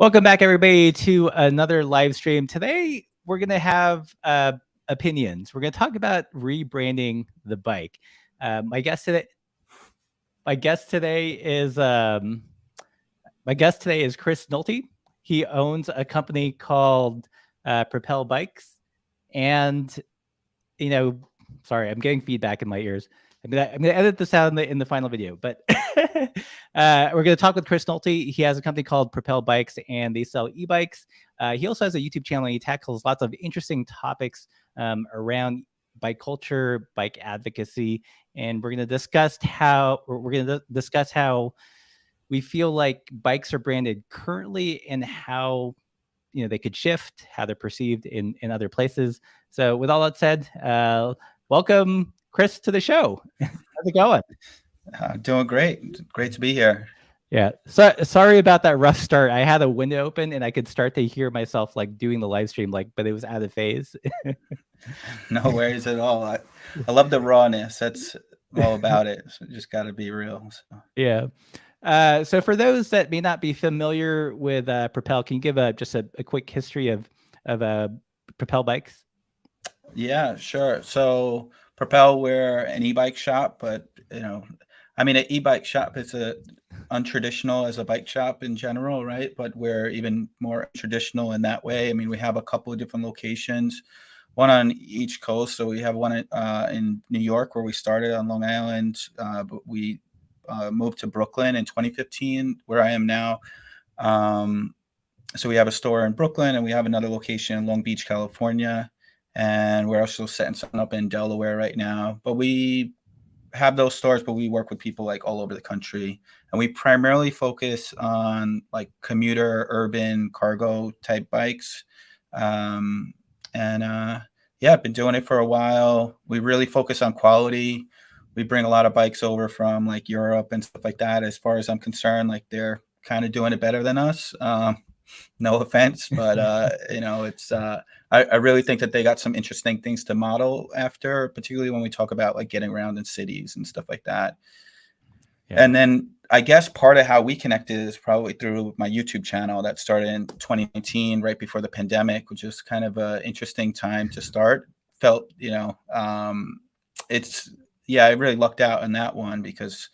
Welcome back, everybody, to another live stream. Today, we're going to have opinions. We're going to talk about rebranding the bike. My guest today is Chris Nolte. He owns a company called Propel Bikes, and sorry, I'm getting feedback in my ears. I'm gonna edit this out in the final video, but we're gonna talk with Chris Nolte. He has a company called Propel Bikes, and they sell e-bikes. He also has a YouTube channel. And he tackles lots of interesting topics around bike culture, bike advocacy, and we're gonna discuss how we feel like bikes are branded currently and how they could shift, how they're perceived in other places. So with all that said, welcome Chris to the show. How's it going? Doing great. Great to be here. Yeah. So sorry about that rough start. I had a window open and I could start to hear myself like doing the live stream, but it was out of phase. No worries at all. I love the rawness. That's all about it. So just got to be real. So. Yeah. So for those that may not be familiar with Propel, can you give just a quick history of Propel Bikes? Yeah, sure. So Propel, we're an e-bike shop, but an e-bike shop is untraditional as a bike shop in general, right? But we're even more traditional in that way. I mean, we have a couple of different locations, one on each coast. So we have one in New York where we started on Long Island, but we moved to Brooklyn in 2015, where I am now. So we have a store in Brooklyn, and we have another location in Long Beach, California. And we're also setting something up in Delaware right now. But we have those stores, but we work with people like all over the country. And we primarily focus on like commuter, urban, cargo type bikes. I've been doing it for a while. We really focus on quality. We bring a lot of bikes over from like Europe and stuff like that. As far as I'm concerned, like they're kind of doing it better than us. No offense, but it's I really think that they got some interesting things to model after, particularly when we talk about like getting around in cities and stuff like that. Yeah. And then I guess part of how we connected is probably through my YouTube channel that started in 2019, right before the pandemic, which is kind of an interesting time to start. I really lucked out in that one because,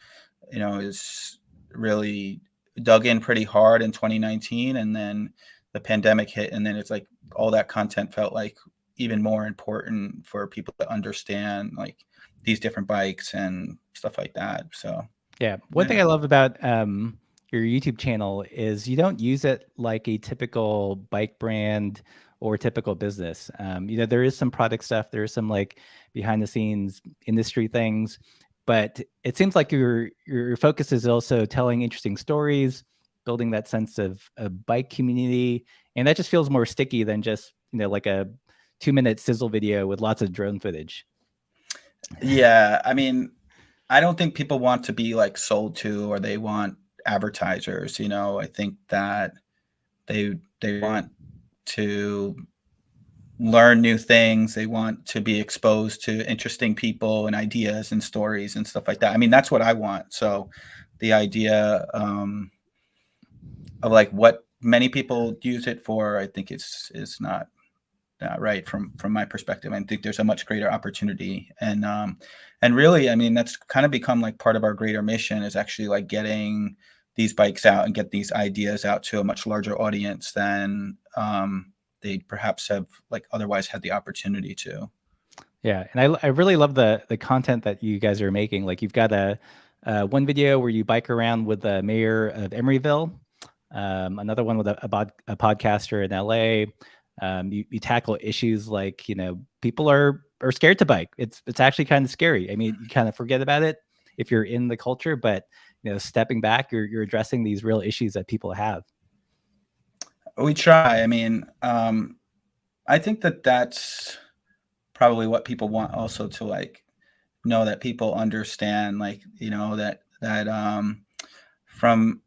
it's really dug in pretty hard in 2019, and then the pandemic hit, and then it's like all that content felt like even more important for people to understand like these different bikes and stuff like that. So yeah, one thing I love about your YouTube channel is you don't use it like a typical bike brand or typical business. There is some product stuff, there is some like behind the scenes industry things, but it seems like your focus is also telling interesting stories, building that sense of a bike community, and that just feels more sticky than just like a 2-minute sizzle video with lots of drone footage. Yeah, I mean, I don't think people want to be like sold to, or they want advertisers. I think that they want to learn new things. They want to be exposed to interesting people and ideas and stories and stuff like that. I mean, that's what I want. So the idea of like what many people use it for, I think is not right from my perspective. I think there's a much greater opportunity, and really, I mean, that's kind of become like part of our greater mission is actually like getting these bikes out and get these ideas out to a much larger audience than they perhaps have like otherwise had the opportunity to. Yeah, and I really love the content that you guys are making. Like you've got a one video where you bike around with the mayor of Emeryville, another one with a podcaster in LA. You tackle issues like people are scared to bike. It's actually kind of scary. I mean, you kind of forget about it if you're in the culture, but stepping back, you're addressing these real issues that people have. We try. I mean, I think that that's probably what people want also, to like know that people understand, like that from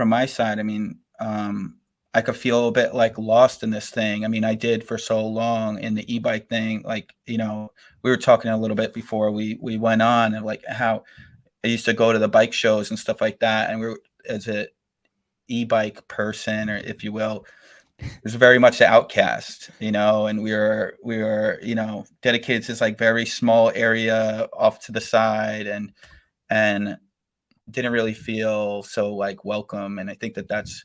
my side, I mean, I could feel a bit like lost in this thing. I mean, I did for so long in the e-bike thing. Like, we were talking a little bit before we went on, and like how I used to go to the bike shows and stuff like that. And as a e-bike person, or if you will, was very much the outcast, and we were, dedicated to this like very small area off to the side, and didn't really feel so like welcome. And I think that that's,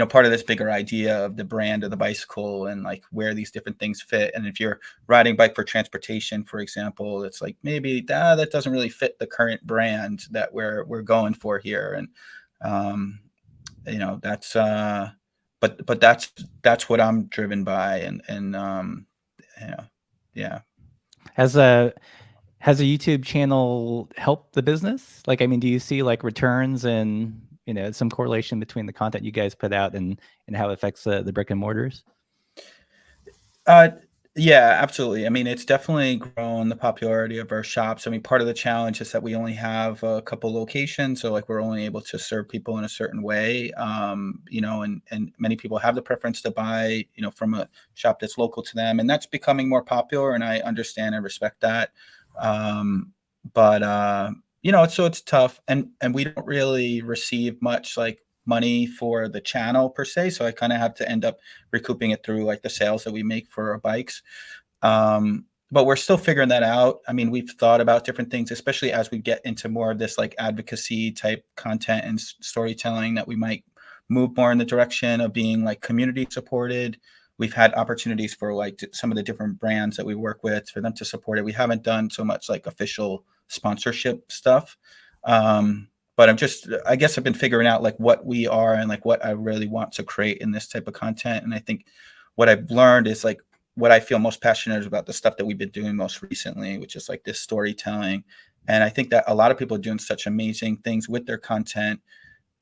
part of this bigger idea of the brand of the bicycle and like where these different things fit. And if you're riding bike for transportation, for example, it's like maybe that doesn't really fit the current brand that we're going for here. And that's but that's what I'm driven by. And yeah. Has a YouTube channel helped the business? Like, I mean, do you see like returns and some correlation between the content you guys put out and how it affects the brick and mortars? Yeah, absolutely. I mean, it's definitely grown the popularity of our shops. I mean, part of the challenge is that we only have a couple locations, so like we're only able to serve people in a certain way. And many people have the preference to buy, from a shop that's local to them, and that's becoming more popular. And I understand and respect that. But so it's tough, and we don't really receive much like money for the channel per se. So I kind of have to end up recouping it through like the sales that we make for our bikes. But we're still figuring that out. I mean, we've thought about different things, especially as we get into more of this like advocacy type content and storytelling, that we might move more in the direction of being like community supported. We've had opportunities for like some of the different brands that we work with for them to support it. We haven't done so much like official sponsorship stuff. But I guess I've been figuring out like what we are and like what I really want to create in this type of content. And I think what I've learned is like what I feel most passionate about, the stuff that we've been doing most recently, which is like this storytelling. And I think that a lot of people are doing such amazing things with their content,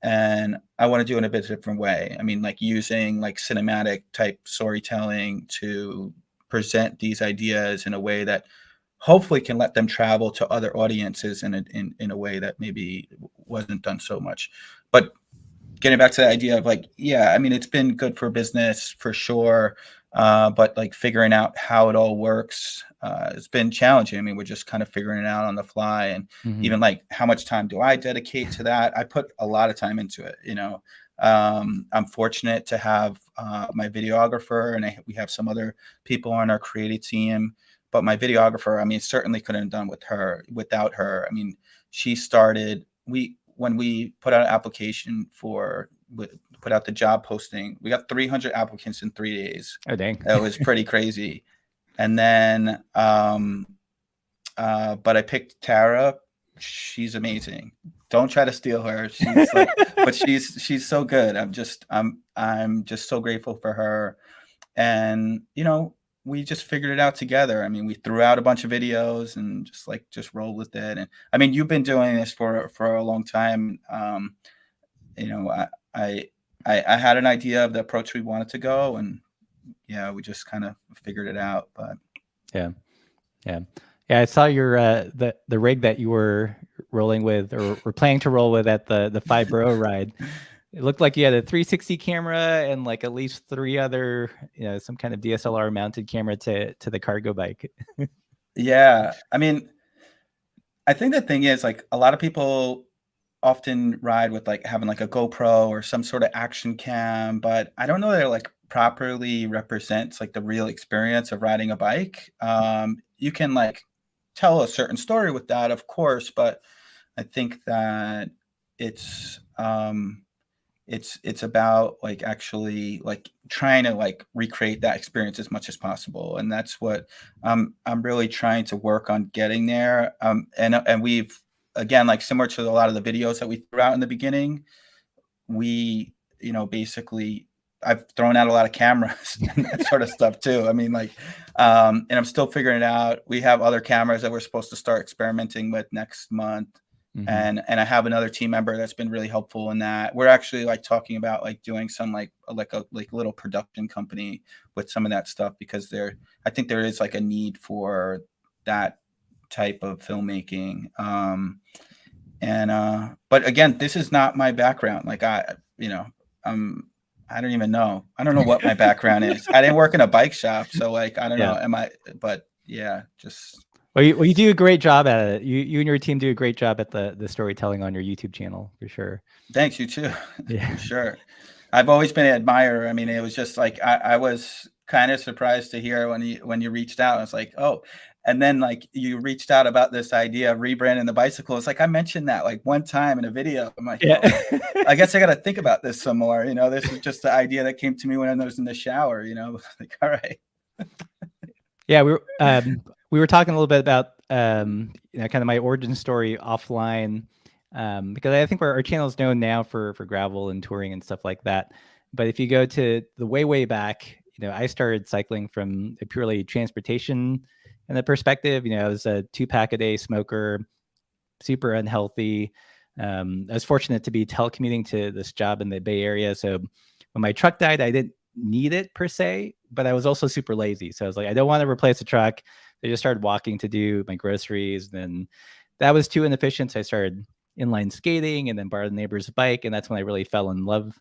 and I want to do it in a bit different way. I mean, like using like cinematic type storytelling to present these ideas in a way that hopefully can let them travel to other audiences in a way that maybe wasn't done so much. But getting back to the idea of like, yeah, I mean, it's been good for business for sure. But like figuring out how it all works, it's been challenging. I mean, we're just kind of figuring it out on the fly. And even like, how much time do I dedicate to that? I put a lot of time into it, I'm fortunate to have my videographer, and we have some other people on our creative team. But my videographer, I mean, certainly couldn't have done without her. I mean, she started, when we put out an application put out the job posting, we got 300 applicants in 3 days. Oh, dang. That was pretty crazy. And then, but I picked Tara. She's amazing. Don't try to steal her. She's like, but she's so good. I'm just so grateful for her. And, we just figured it out together. I mean, we threw out a bunch of videos and just rolled with it. And I mean, you've been doing this for a long time. I had an idea of the approach we wanted to go, and yeah, we just kind of figured it out. But yeah. I saw your the rig that you were rolling with, or were planning to roll with at the 5 Bro ride. It looked like you had a 360 camera and like at least 3 other, some kind of DSLR mounted camera to the cargo bike. Yeah. I mean, I think the thing is like a lot of people often ride with like having like a GoPro or some sort of action cam, but I don't know that it like properly represents like the real experience of riding a bike. You can like tell a certain story with that, of course, but I think that it's about like actually like trying to like recreate that experience as much as possible. And that's what I'm really trying to work on getting there. And we've, again, like similar to a lot of the videos that we threw out in the beginning, we, basically I've thrown out a lot of cameras and that sort of stuff too. I mean, like, and I'm still figuring it out. We have other cameras that we're supposed to start experimenting with next month. And I have another team member that's been really helpful in that. We're actually like talking about like doing some like a little production company with some of that stuff, because I think there is like a need for that type of filmmaking. But again, this is not my background. Like I don't even know. I don't know what my background is. I didn't work in a bike shop, so like I don't know. But yeah, just. Well, you do a great job at it. You and your team do a great job at the storytelling on your YouTube channel, for sure. Thanks, you too. Yeah. For sure. I've always been an admirer. I mean, it was just like I was kind of surprised to hear when you reached out. I was like, oh, and then like you reached out about this idea of rebranding the bicycle. It's like I mentioned that like one time in a video. I'm like, Yeah. oh, I guess I got to think about this some more. You know, this is just the idea that came to me when I was in the shower. You know, like all right. Yeah, we were talking a little bit about you know, kind of my origin story offline, because I think our channel is known now for gravel and touring and stuff like that. But if you go to the way back, you know, I started cycling from a purely transportation and the perspective. You know, I was a 2-pack a day smoker, super unhealthy. I was fortunate to be telecommuting to this job in the Bay Area, so when my truck died, I didn't need it per se, but I was also super lazy. So I was like, I don't want to replace a truck. I just started walking to do my groceries. Then that was too inefficient. So I started inline skating and then borrowed a neighbor's bike. And that's when I really fell in love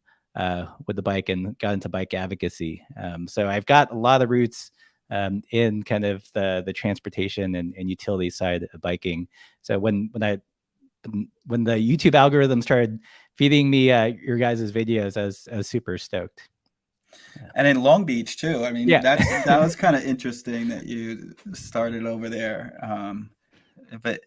with the bike and got into bike advocacy. So I've got a lot of roots in kind of the transportation and utility side of biking. So when the YouTube algorithm started feeding me your guys' videos, I was super stoked. And in Long Beach too. I mean, Yeah. that was kind of interesting that you started over there. But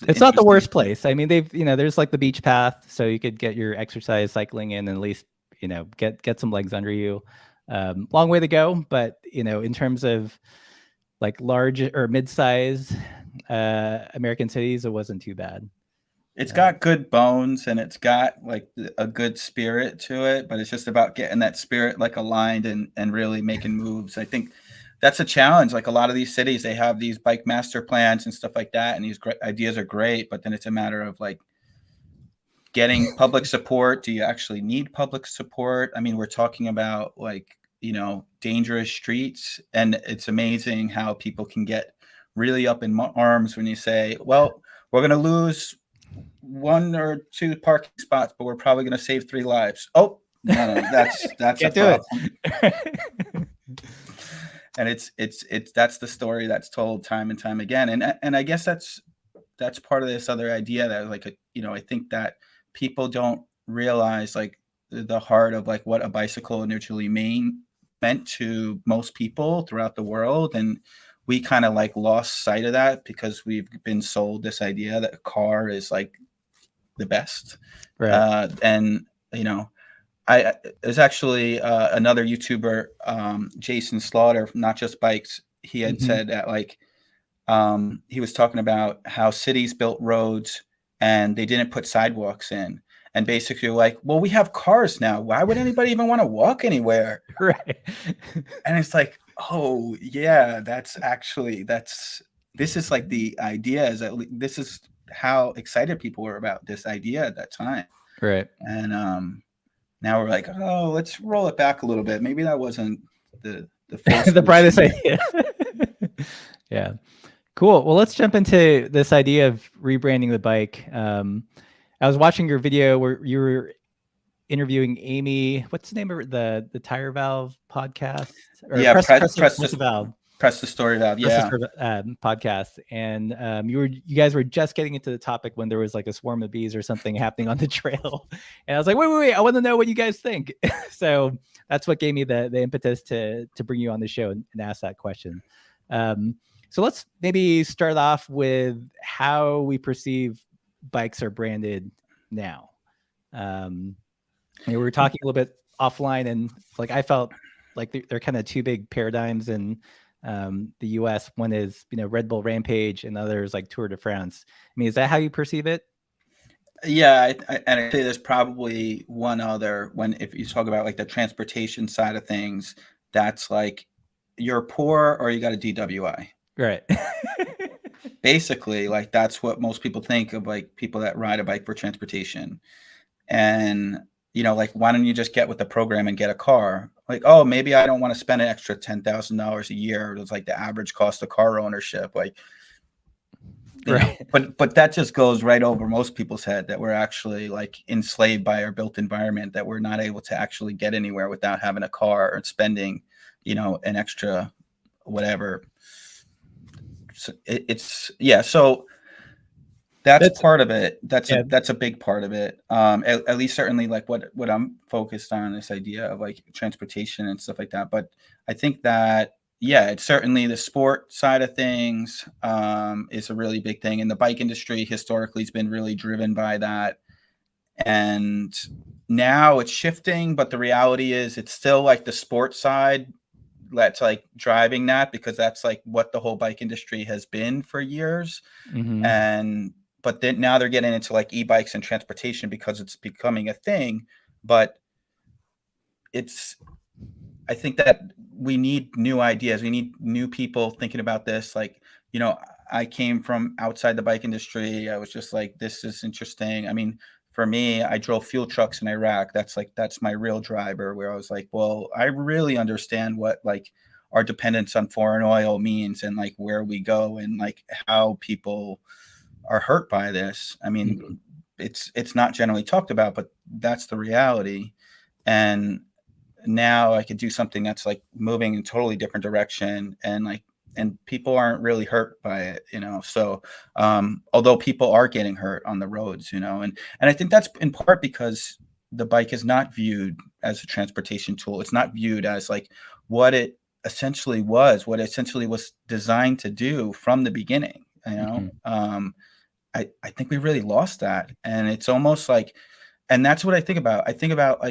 It's not the worst interesting. place. I mean, you know, there's like the beach path, so you could get your exercise cycling in and at least, you know, get some legs under you. Long way to go, but you know, in terms of like large or mid-size American cities, it wasn't too bad. It's got good bones and it's got like a good spirit to it, but it's just about getting that spirit like aligned and really making moves. I think that's a challenge. Like a lot of these cities, they have these bike master plans and stuff like that, and these great ideas are great, but then it's a matter of like getting public support. Do you actually need public support? I mean, we're talking about like, you know, dangerous streets, and it's amazing how people can get really up in arms when you say, well, we're going to lose 1 or 2 parking spots, but we're probably going to save 3 lives. Oh, no, that's a Can't do problem. it. And it's that's the story that's told time and time again. And I guess that's part of this other idea that like, you know, I think that people don't realize like the heart of like what a bicycle initially meant to most people throughout the world. And we kind of like lost sight of that because we've been sold this idea that a car is like the best. Right. And you know, there's actually another YouTuber, Jason Slaughter, from Not Just Bikes. He had said that like he was talking about how cities built roads and they didn't put sidewalks in. And basically like, well, we have cars now. Why would anybody even want to walk anywhere? Right. And it's like, oh yeah, this is like the idea is that this is how excited people were about this idea at that time. Right. And now we're like, oh, let's roll it back a little bit. Maybe that wasn't the full The brightest solution. idea. Yeah. Cool. Well, let's jump into this idea of rebranding the bike. I was watching your video where you were interviewing Amy. What's the name of the Tire Valve podcast? Or Yeah, press the valve. Press the story valve. Yeah. Podcast, and you guys were just getting into the topic when there was like a swarm of bees or something happening on the trail, and I was like, wait, I want to know what you guys think. So that's what gave me the impetus to bring you on the show and ask that question. So let's maybe start off with how we perceive bikes are branded now. We were talking a little bit offline, and like I felt like they're kind of two big paradigms in the US. One is, you know, Red Bull Rampage, and the other is like Tour de France. I mean, is that how you perceive it? Yeah, and I say there's probably one other if you talk about like the transportation side of things, that's like you're poor or you got a DWI. Right. Basically, like that's what most people think of, like people that ride a bike for transportation. And you know, like why don't you just get with the program and get a car? Like, oh, maybe I don't want to spend an extra $10,000 a year. It's like the average cost of car ownership. Like, right. But that just goes right over most people's head that we're actually like enslaved by our built environment, that we're not able to actually get anywhere without having a car or spending, you know, an extra whatever. So it's yeah. So That's That's part of it. yeah. That's a big part of it. At least certainly like what I'm focused on, this idea of like transportation and stuff like that. But I think that yeah, it's certainly the sport side of things is a really big thing, and the bike industry historically has been really driven by that. And now it's shifting, but the reality is it's still like the sport side that's like driving that, because that's like what the whole bike industry has been for years. Hmm. And but then now they're getting into like e-bikes and transportation because it's becoming a thing. But it's I think that we need new ideas. We need new people thinking about this. Like, you know, I came from outside the bike industry. I was just like, this is interesting. I mean, for me, I drove fuel trucks in Iraq. That's my real driver, where I was like, well, I really understand what like our dependence on foreign oil means, and like where we go, and like how people are hurt by this. I mean, Hmm. it's not generally talked about, but that's the reality. And now I could do something that's like moving in a totally different direction, and like and people aren't really hurt by it, you know. So although people are getting hurt on the roads, you know, and I think that's in part because the bike is not viewed as a transportation tool. It's not viewed as like what it what it essentially was designed to do from the beginning, you know. Hmm. I think we really lost that, and it's almost like, and that's what I think about. I think about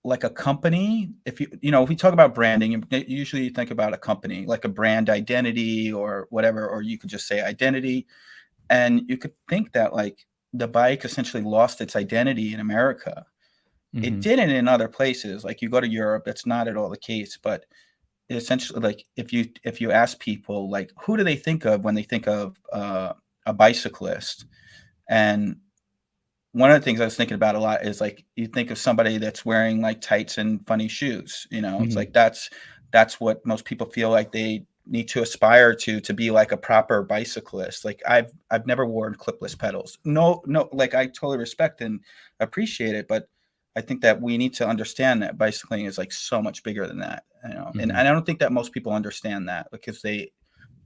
like a company. If if we talk about branding, usually you think about a company like a brand identity or whatever, or you could just say identity, and you could think that like the bike essentially lost its identity in America. It Hmm. didn't in other places. Like you go to Europe, that's not at all the case, but essentially, like if you ask people like who do they think of when they think of a bicyclist, and one of the things I was thinking about a lot is like you think of somebody that's wearing like tights and funny shoes. You know, it's Hmm. like that's what most people feel like they need to aspire to be like a proper bicyclist. Like I've never worn clipless pedals. No, no, like I totally respect and appreciate it, but I think that we need to understand that bicycling is like so much bigger than that. You know, and Hmm. I don't think that most people understand that, because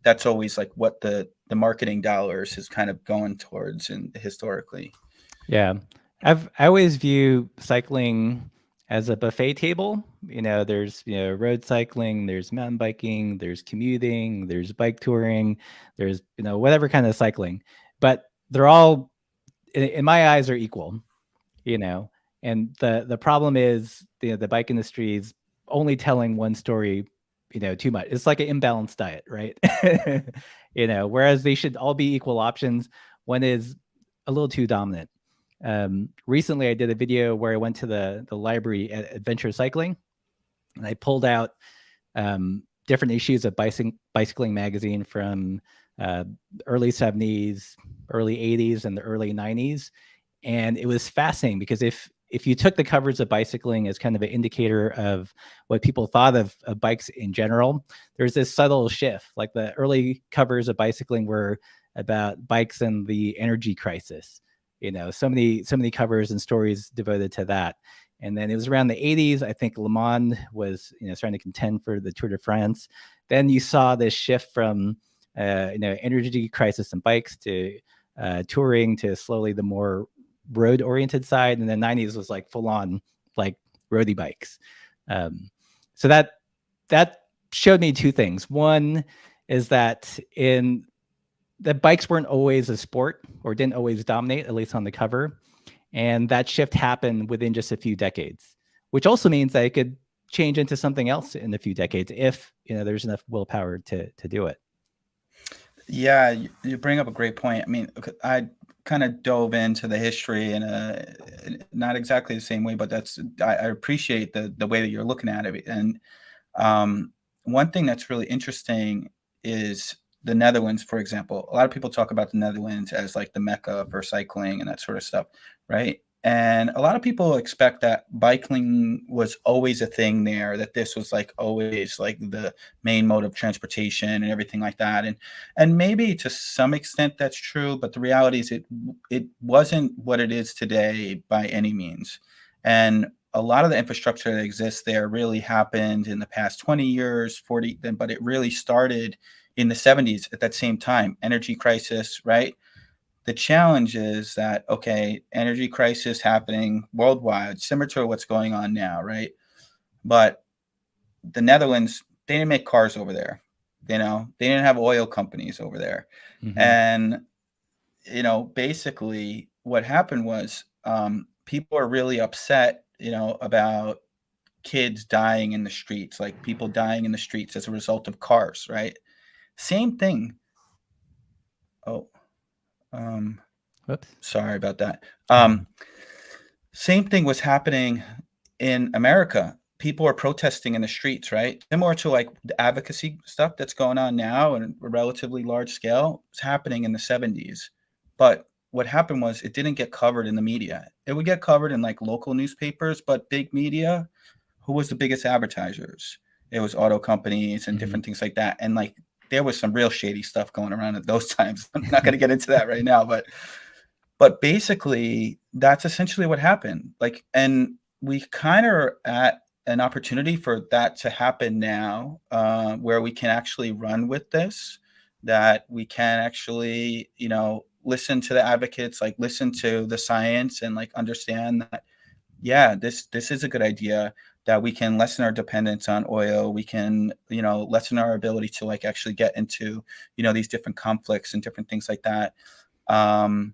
that's always like what the marketing dollars is kind of going towards, and historically. Yeah. I always view cycling as a buffet table. There's, road cycling, there's mountain biking, there's commuting, there's bike touring, there's, whatever kind of cycling. But they're all in my eyes are equal, you know. And the problem is the bike industry is only telling one story, too much. It's like an imbalanced diet, right? Whereas they should all be equal options. One is a little too dominant. Recently I did a video where I went to the library at Adventure Cycling, and I pulled out different issues of bicycling magazine from uh, early 70s, early 80s, and the early 90s. And it was fascinating because if you took the covers of bicycling as kind of an indicator of what people thought of bikes in general, there's this subtle shift. Like the early covers of bicycling were about bikes and the energy crisis. So many covers and stories devoted to that. And then it was around the 80s, I think Le Mans was, starting to contend for the Tour de France. Then you saw this shift from, energy crisis and bikes to touring, to slowly the more road oriented side. And the 90s was like full on like roadie bikes. So that showed me two things. One is that in the bikes weren't always a sport, or didn't always dominate, at least on the cover. And that shift happened within just a few decades, which also means that it could change into something else in a few decades if there's enough willpower to do it. Yeah, you bring up a great point. I mean, I kind of dove into the history in a not exactly the same way, but I appreciate the way that you're looking at it. And um, one thing that's really interesting is the Netherlands, for example. A lot of people talk about the Netherlands as like the mecca for cycling and that sort of stuff, right? And a lot of people expect that biking was always a thing there, that this was like always like the main mode of transportation and everything like that. And maybe to some extent that's true, but the reality is it wasn't what it is today by any means. And a lot of the infrastructure that exists there really happened in the past 20 years, 40, but it really started in the 70s at that same time. Energy crisis, right? the challenge is that, okay, energy crisis happening worldwide, similar to what's going on now, right? But the Netherlands, they didn't make cars over there. They didn't have oil companies over there. Mm-hmm. And, basically what happened was people are really upset, about kids dying in the streets, like people dying in the streets as a result of cars, right? Same thing. Oh, Whoops. sorry about that. Same thing was happening in America. People are protesting in the streets, right? Similar to like the advocacy stuff that's going on now and a relatively large scale. It's happening in the 70s. But what happened was it didn't get covered in the media. It would get covered in like local newspapers, but big media, who was the biggest advertisers? It was auto companies and different things like that. And like there was some real shady stuff going around at those times. I'm not going to get into that right now, but basically that's essentially what happened. Like, and we kind of are at an opportunity for that to happen now, where we can actually run with this, that we can actually, listen to the advocates, like listen to the science and like understand that, yeah, this is a good idea, that we can lessen our dependence on oil. We can, lessen our ability to like actually get into, these different conflicts and different things like that. And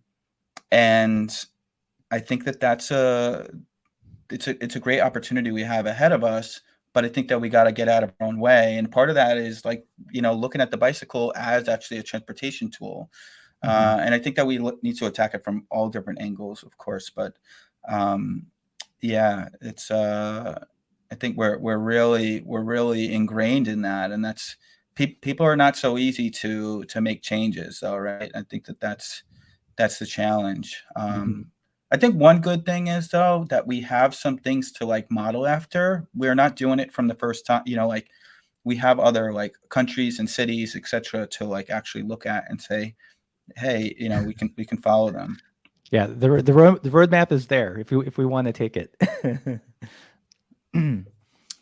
I think that it's a great opportunity we have ahead of us, but I think that we got to get out of our own way. And part of that is like, looking at the bicycle as actually a transportation tool. And I think that we need to attack it from all different angles, of course. But yeah, it's I think we're really ingrained in that, and that's people are not so easy to make changes. All right, I think that's the challenge. I think one good thing is though that we have some things to like model after. We're not doing it from the first time, like we have other like countries and cities, etc., to like actually look at and say, hey, we can follow them. Yeah, the roadmap is there if we want to take it.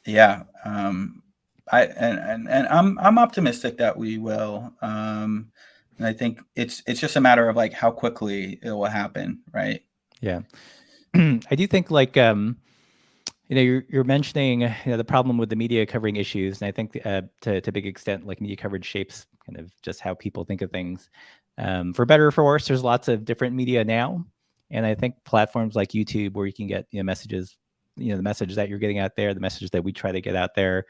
Yeah, I'm optimistic that we will. And I think it's just a matter of like how quickly it will happen, right? Yeah. I do think like you're mentioning the problem with the media covering issues, and I think to a big extent like media coverage shapes kind of just how people think of things. For better or for worse, there's lots of different media now, and I think platforms like YouTube where you can get messages, the message that you're getting out there, the message that we try to get out there.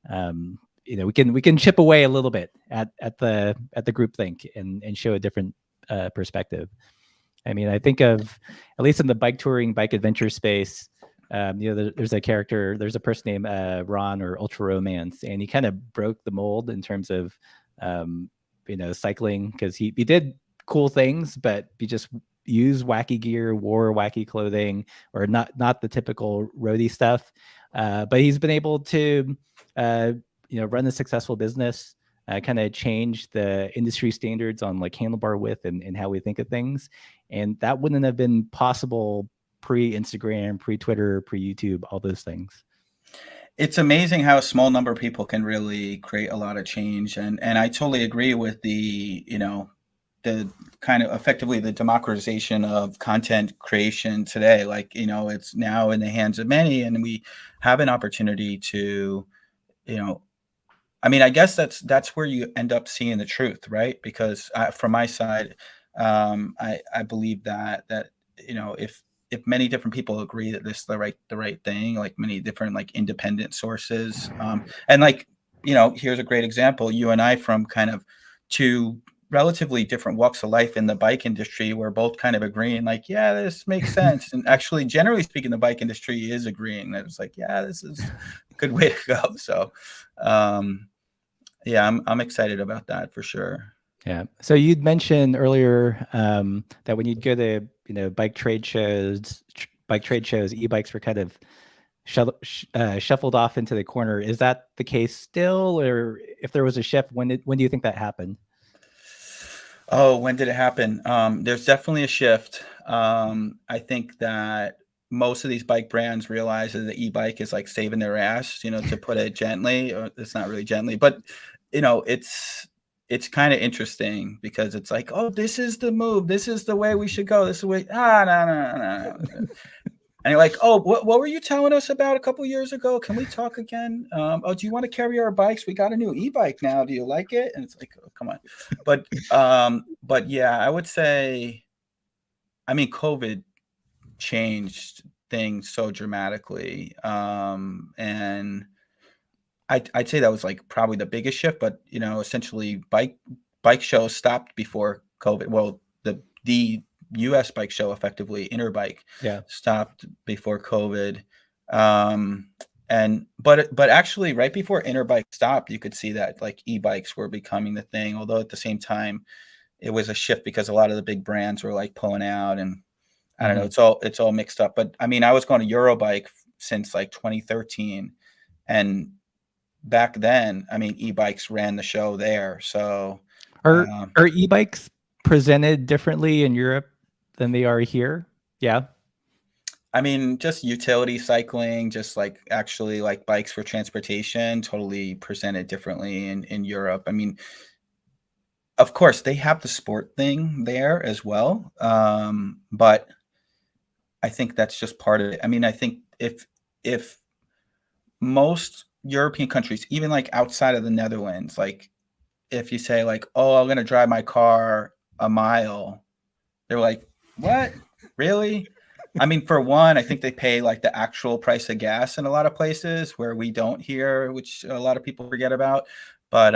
We can chip away a little bit at the groupthink and show a different perspective. I mean, I think of, at least in the bike touring, bike adventure space, there's a person named Ron or Ultra Romance, and he kind of broke the mold in terms of, cycling, because he did cool things, but he just used wacky gear, wore wacky clothing, or not the typical roadie stuff. But he's been able to, run a successful business, kind of change the industry standards on like handlebar width and how we think of things. And that wouldn't have been possible pre-Instagram, pre-Twitter, pre-YouTube, all those things. It's amazing how a small number of people can really create a lot of change. And I totally agree with the kind of effectively the democratization of content creation today. Like, it's now in the hands of many, and we have an opportunity to, I guess that's where you end up seeing the truth, right? Because from my side, I believe that if many different people agree that this is the right thing, like many different like independent sources, and like here's a great example. You and I, from kind of two relatively different walks of life in the bike industry, we're both kind of agreeing, like, yeah, this makes sense. And actually, generally speaking, the bike industry is agreeing that it's like, yeah, this is a good way to go. So, yeah, I'm excited about that for sure. Yeah. So you'd mentioned earlier that when you'd go to bike trade shows, e-bikes were kind of shuffled off into the corner. Is that the case still, or if there was a shift, when do you think that happened? Oh, when did it happen? There's definitely a shift. I think that most of these bike brands realize that the e-bike is like saving their ass, to put it gently, or it's not really gently, but it's it's kind of interesting because it's like, oh, this is the move. This is the way we should go. This is the way. No. And you're like, oh, what were you telling us about a couple years ago? Can we talk again? Oh, do you want to carry our bikes? We got a new e-bike now. Do you like it? And it's like, oh, come on. But yeah, I would say, I mean, COVID changed things so dramatically. And I'd say that was like probably the biggest shift, but essentially bike shows stopped before COVID. Well, the US bike show, effectively Interbike, stopped before COVID. But actually right before Interbike stopped, you could see that like e-bikes were becoming the thing, although at the same time it was a shift because a lot of the big brands were like pulling out, and I don't know, it's all mixed up. But I mean, I was going to Eurobike since like 2013, and back then, I mean, e-bikes ran the show there. So are e-bikes presented differently in Europe than they are here? Yeah. I mean, just utility cycling, just like actually like bikes for transportation, totally presented differently in Europe. I mean, of course, they have the sport thing there as well. But I think that's just part of it. I mean, I think if most European countries, even like outside of the Netherlands, like if you say like, oh, I'm going to drive my car a mile, they're like, what? Really? I mean, for one, I think they pay like the actual price of gas in a lot of places where we don't here, which a lot of people forget about. But,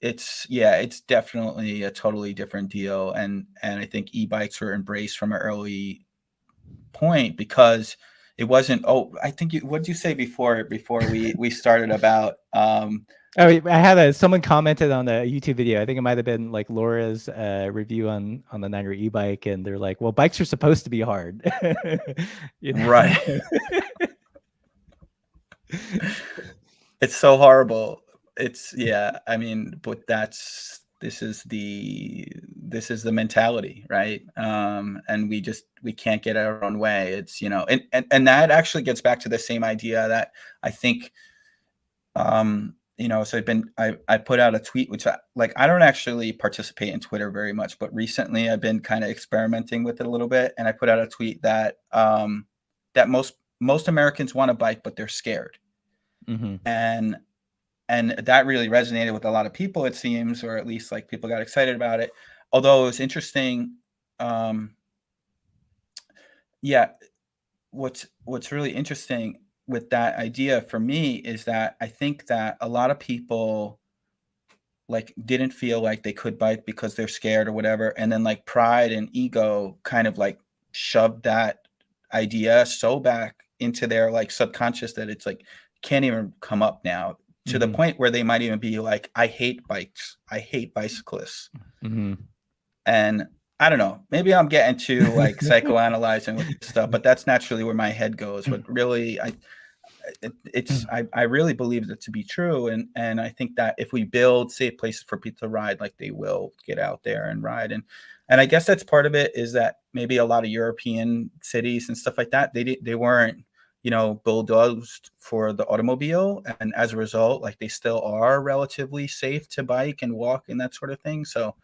it's definitely a totally different deal. And I think e-bikes were embraced from an early point because it wasn't, I think what did you say before we started about, I had someone commented on a YouTube video. I think it might have been like Laura's review on the Niner e-bike, and they're like, "Well, bikes are supposed to be hard." Right? It's so horrible. I mean, but this is the mentality, right? And we can't get our own way. It's and that actually gets back to the same idea that I think. So I put out a tweet, which I don't actually participate in Twitter very much, but recently I've been kind of experimenting with it a little bit. And I put out a tweet that, that most Americans want a bike, but they're scared. Mm-hmm. And that really resonated with a lot of people, it seems, or at least like people got excited about it. Although it was interesting. What's really interesting with that idea for me is that I think that a lot of people like didn't feel like they could bike because they're scared or whatever. And then like pride and ego kind of like shoved that idea so back into their like subconscious that it's like can't even come up now, to the point where they might even be like, I hate bikes. I hate bicyclists. Mm-hmm. And I don't know, maybe I'm getting too like psychoanalyzing with this stuff, but that's naturally where my head goes. But really, I really believe that to be true. And I think that if we build safe places for people to ride, like they will get out there and ride. And I guess that's part of it, is that maybe a lot of European cities and stuff like that, they weren't, bulldozed for the automobile. And as a result, like they still are relatively safe to bike and walk and that sort of thing. So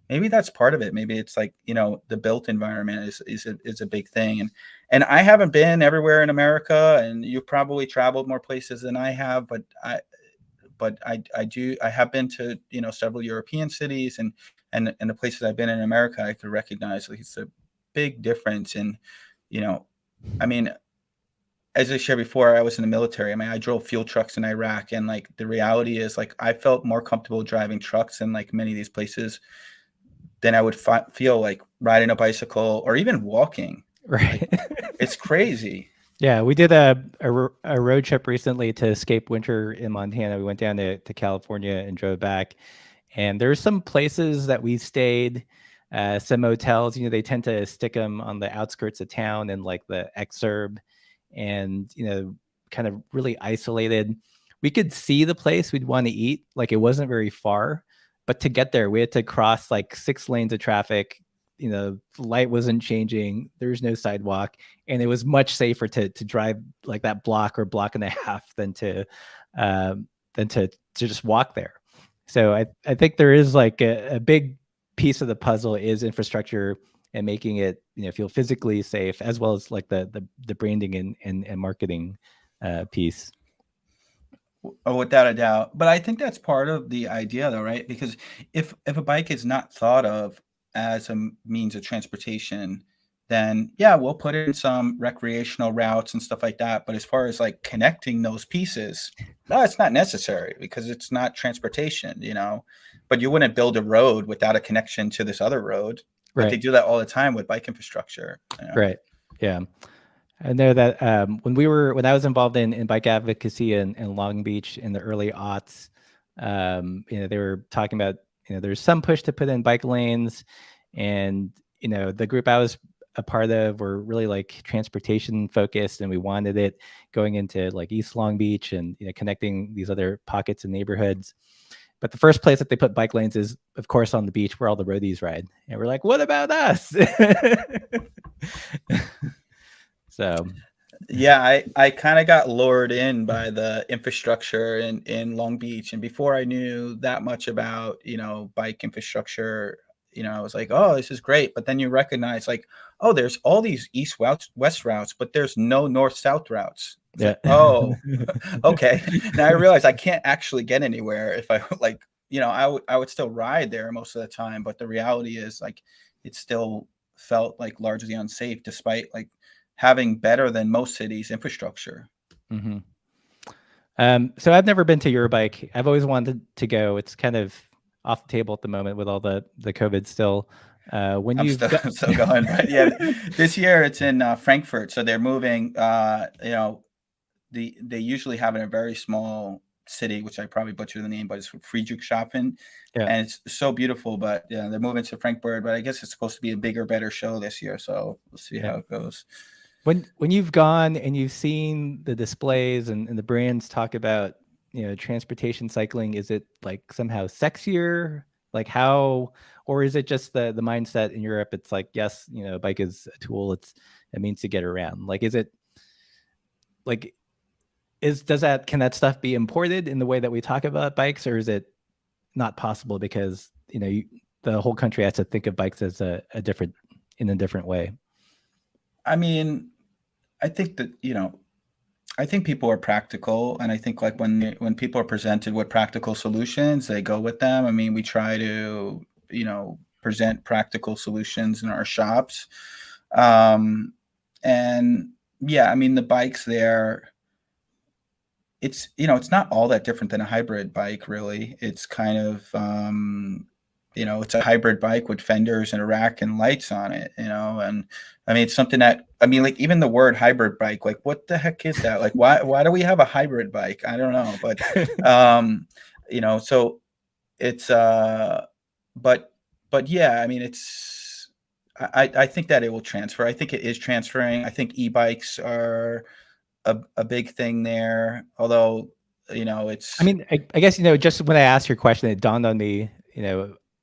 maybe that's part of it. Maybe it's like, the built environment is a big thing. And I haven't been everywhere in America, and you've probably traveled more places than I have, but I have been to, several European cities, and the places I've been in America, I could recognize like it's a big difference. And, I mean, as I shared before, I was in the military. I mean, I drove fuel trucks in Iraq, and like the reality is like I felt more comfortable driving trucks in like many of these places than I would feel like riding a bicycle or even walking. Right. Like, it's crazy. Yeah, we did a road trip recently to escape winter in Montana. We went down to California and drove back. And there's some places that we stayed, some hotels, they tend to stick them on the outskirts of town and like the exurb, and, kind of really isolated. We could see the place we'd want to eat. Like it wasn't very far. But to get there, we had to cross like 6 lanes of traffic. The light wasn't changing. There's no sidewalk, and it was much safer to drive like that block or block and a half than to just walk there. So I think there is like a big piece of the puzzle is infrastructure and making it, feel physically safe, as well as like the branding and marketing piece. Oh, without a doubt. But I think that's part of the idea though, right? Because if a bike is not thought of as a means of transportation, then yeah, we'll put in some recreational routes and stuff like that. But as far as like connecting those pieces, no, it's not necessary because it's not transportation. But you wouldn't build a road without a connection to this other road. But they Right. do that all the time with bike infrastructure. Right. Yeah. I know that when I was involved in bike advocacy in Long Beach in the early aughts, they were talking about, there's some push to put in bike lanes, and the group I was a part of were really like transportation focused, and we wanted it going into like East Long Beach and connecting these other pockets and neighborhoods. But the first place that they put bike lanes is, of course, on the beach where all the roadies ride, and we're like, what about us? So Yeah, I kind of got lured in by the infrastructure in Long Beach. And before I knew that much about, bike infrastructure, I was like, oh, this is great. But then you recognize like, oh, there's all these east west routes, but there's no north south routes. It's yeah. like, oh, okay. Now I realize I can't actually get anywhere if I like, I would still ride there most of the time, but the reality is like it still felt like largely unsafe despite like having better than most cities infrastructure. hmm So I've never been to Eurobike. I've always wanted to go. It's kind of off the table at the moment with all the COVID still. When I'm you've still got still going, but yeah, this year it's in Frankfurt, so they're moving. They usually have it in a very small city, which I probably butchered the name, but it's Friedrichshafen, yeah, and it's so beautiful. But yeah, they're moving to Frankfurt, but I guess it's supposed to be a bigger, better show this year, so we'll see yeah. how it goes. When you've gone and you've seen the displays and the brands talk about, transportation cycling, is it like somehow sexier? Like how, or is it just the mindset in Europe? It's like, yes, a bike is a tool. It's a means to get around. Like, is it like can that stuff be imported in the way that we talk about bikes, or is it not possible because the whole country has to think of bikes as a different way? I mean, I think that I think people are practical, and I think like when people are presented with practical solutions, they go with them. I mean, we try to present practical solutions in our shops, and yeah, I mean the bikes there. It's not all that different than a hybrid bike, really. It's kind of it's a hybrid bike with fenders and a rack and lights on it, and I mean it's something that I mean like even the word hybrid bike, like what the heck is that? Like why do we have a hybrid bike? I don't know, but so it's but yeah, I mean I think that it will transfer. I think it is transferring. I think e-bikes are a big thing there. Although, I it's mean, I guess, just when I asked your question, it dawned on me,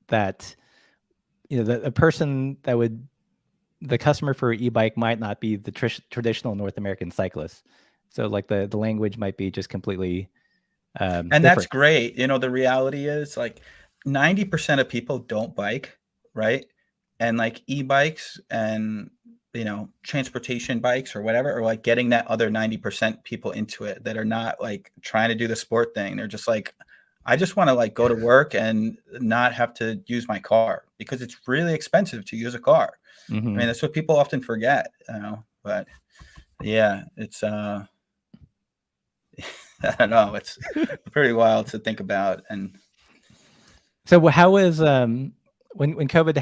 that, the person that would, the customer for e-bike might not be the traditional North American cyclist. So like the language might be just completely and that's different. great. The reality is like 90% of people don't bike, right? And like e-bikes and transportation bikes or whatever are like getting that other 90% people into it that are not like trying to do the sport thing. They're just like, I just want to like go to work and not have to use my car because it's really expensive to use a car. I mean, hmm that's what people often forget. But yeah, it's I don't know, it's pretty wild to think about. And So how was when COVID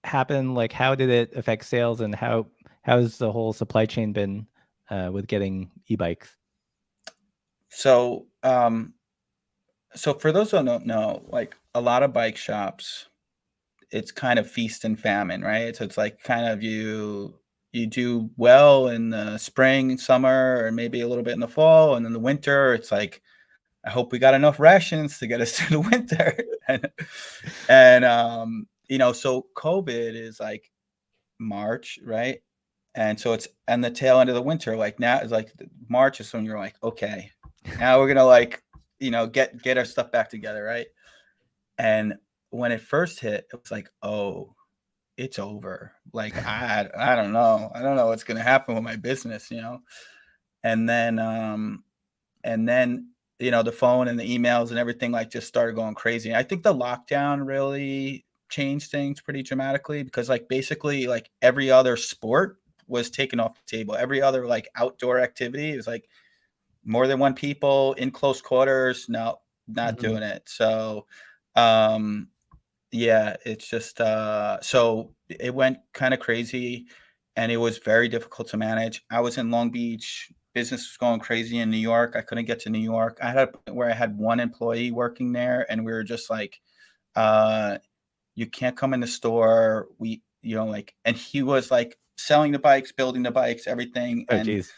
happened? Like, how did it affect sales, and how's the whole supply chain been with getting e-bikes? so so for those who don't know, like a lot of bike shops, it's kind of feast and famine, right? So it's like kind of you do well in the spring, summer, or maybe a little bit in the fall, and then the winter, it's like I hope we got enough rations to get us through the winter. And so COVID is like March, right? And so it's and the tail end of the winter. Like now is like March is when you're like, okay, now we're gonna like get our stuff back together, right? And when it first hit, it was like, oh, it's over. Like I don't know. I don't know what's gonna happen with my business, you know. And then and then the phone and the emails and everything like just started going crazy. And I think the lockdown really changed things pretty dramatically because like basically like every other sport was taken off the table. Every other like outdoor activity was like more than one people in close quarters. No, not Mhm. doing it. So um yeah, it's just so it went kind of crazy and it was very difficult to manage. I was in Long Beach, business was going crazy in New York. I couldn't get to New York. I had a point where I had one employee working there and we were just like, uh, you can't come in the store. Like, and he was like selling the bikes, building the bikes, everything. Oh, And geez.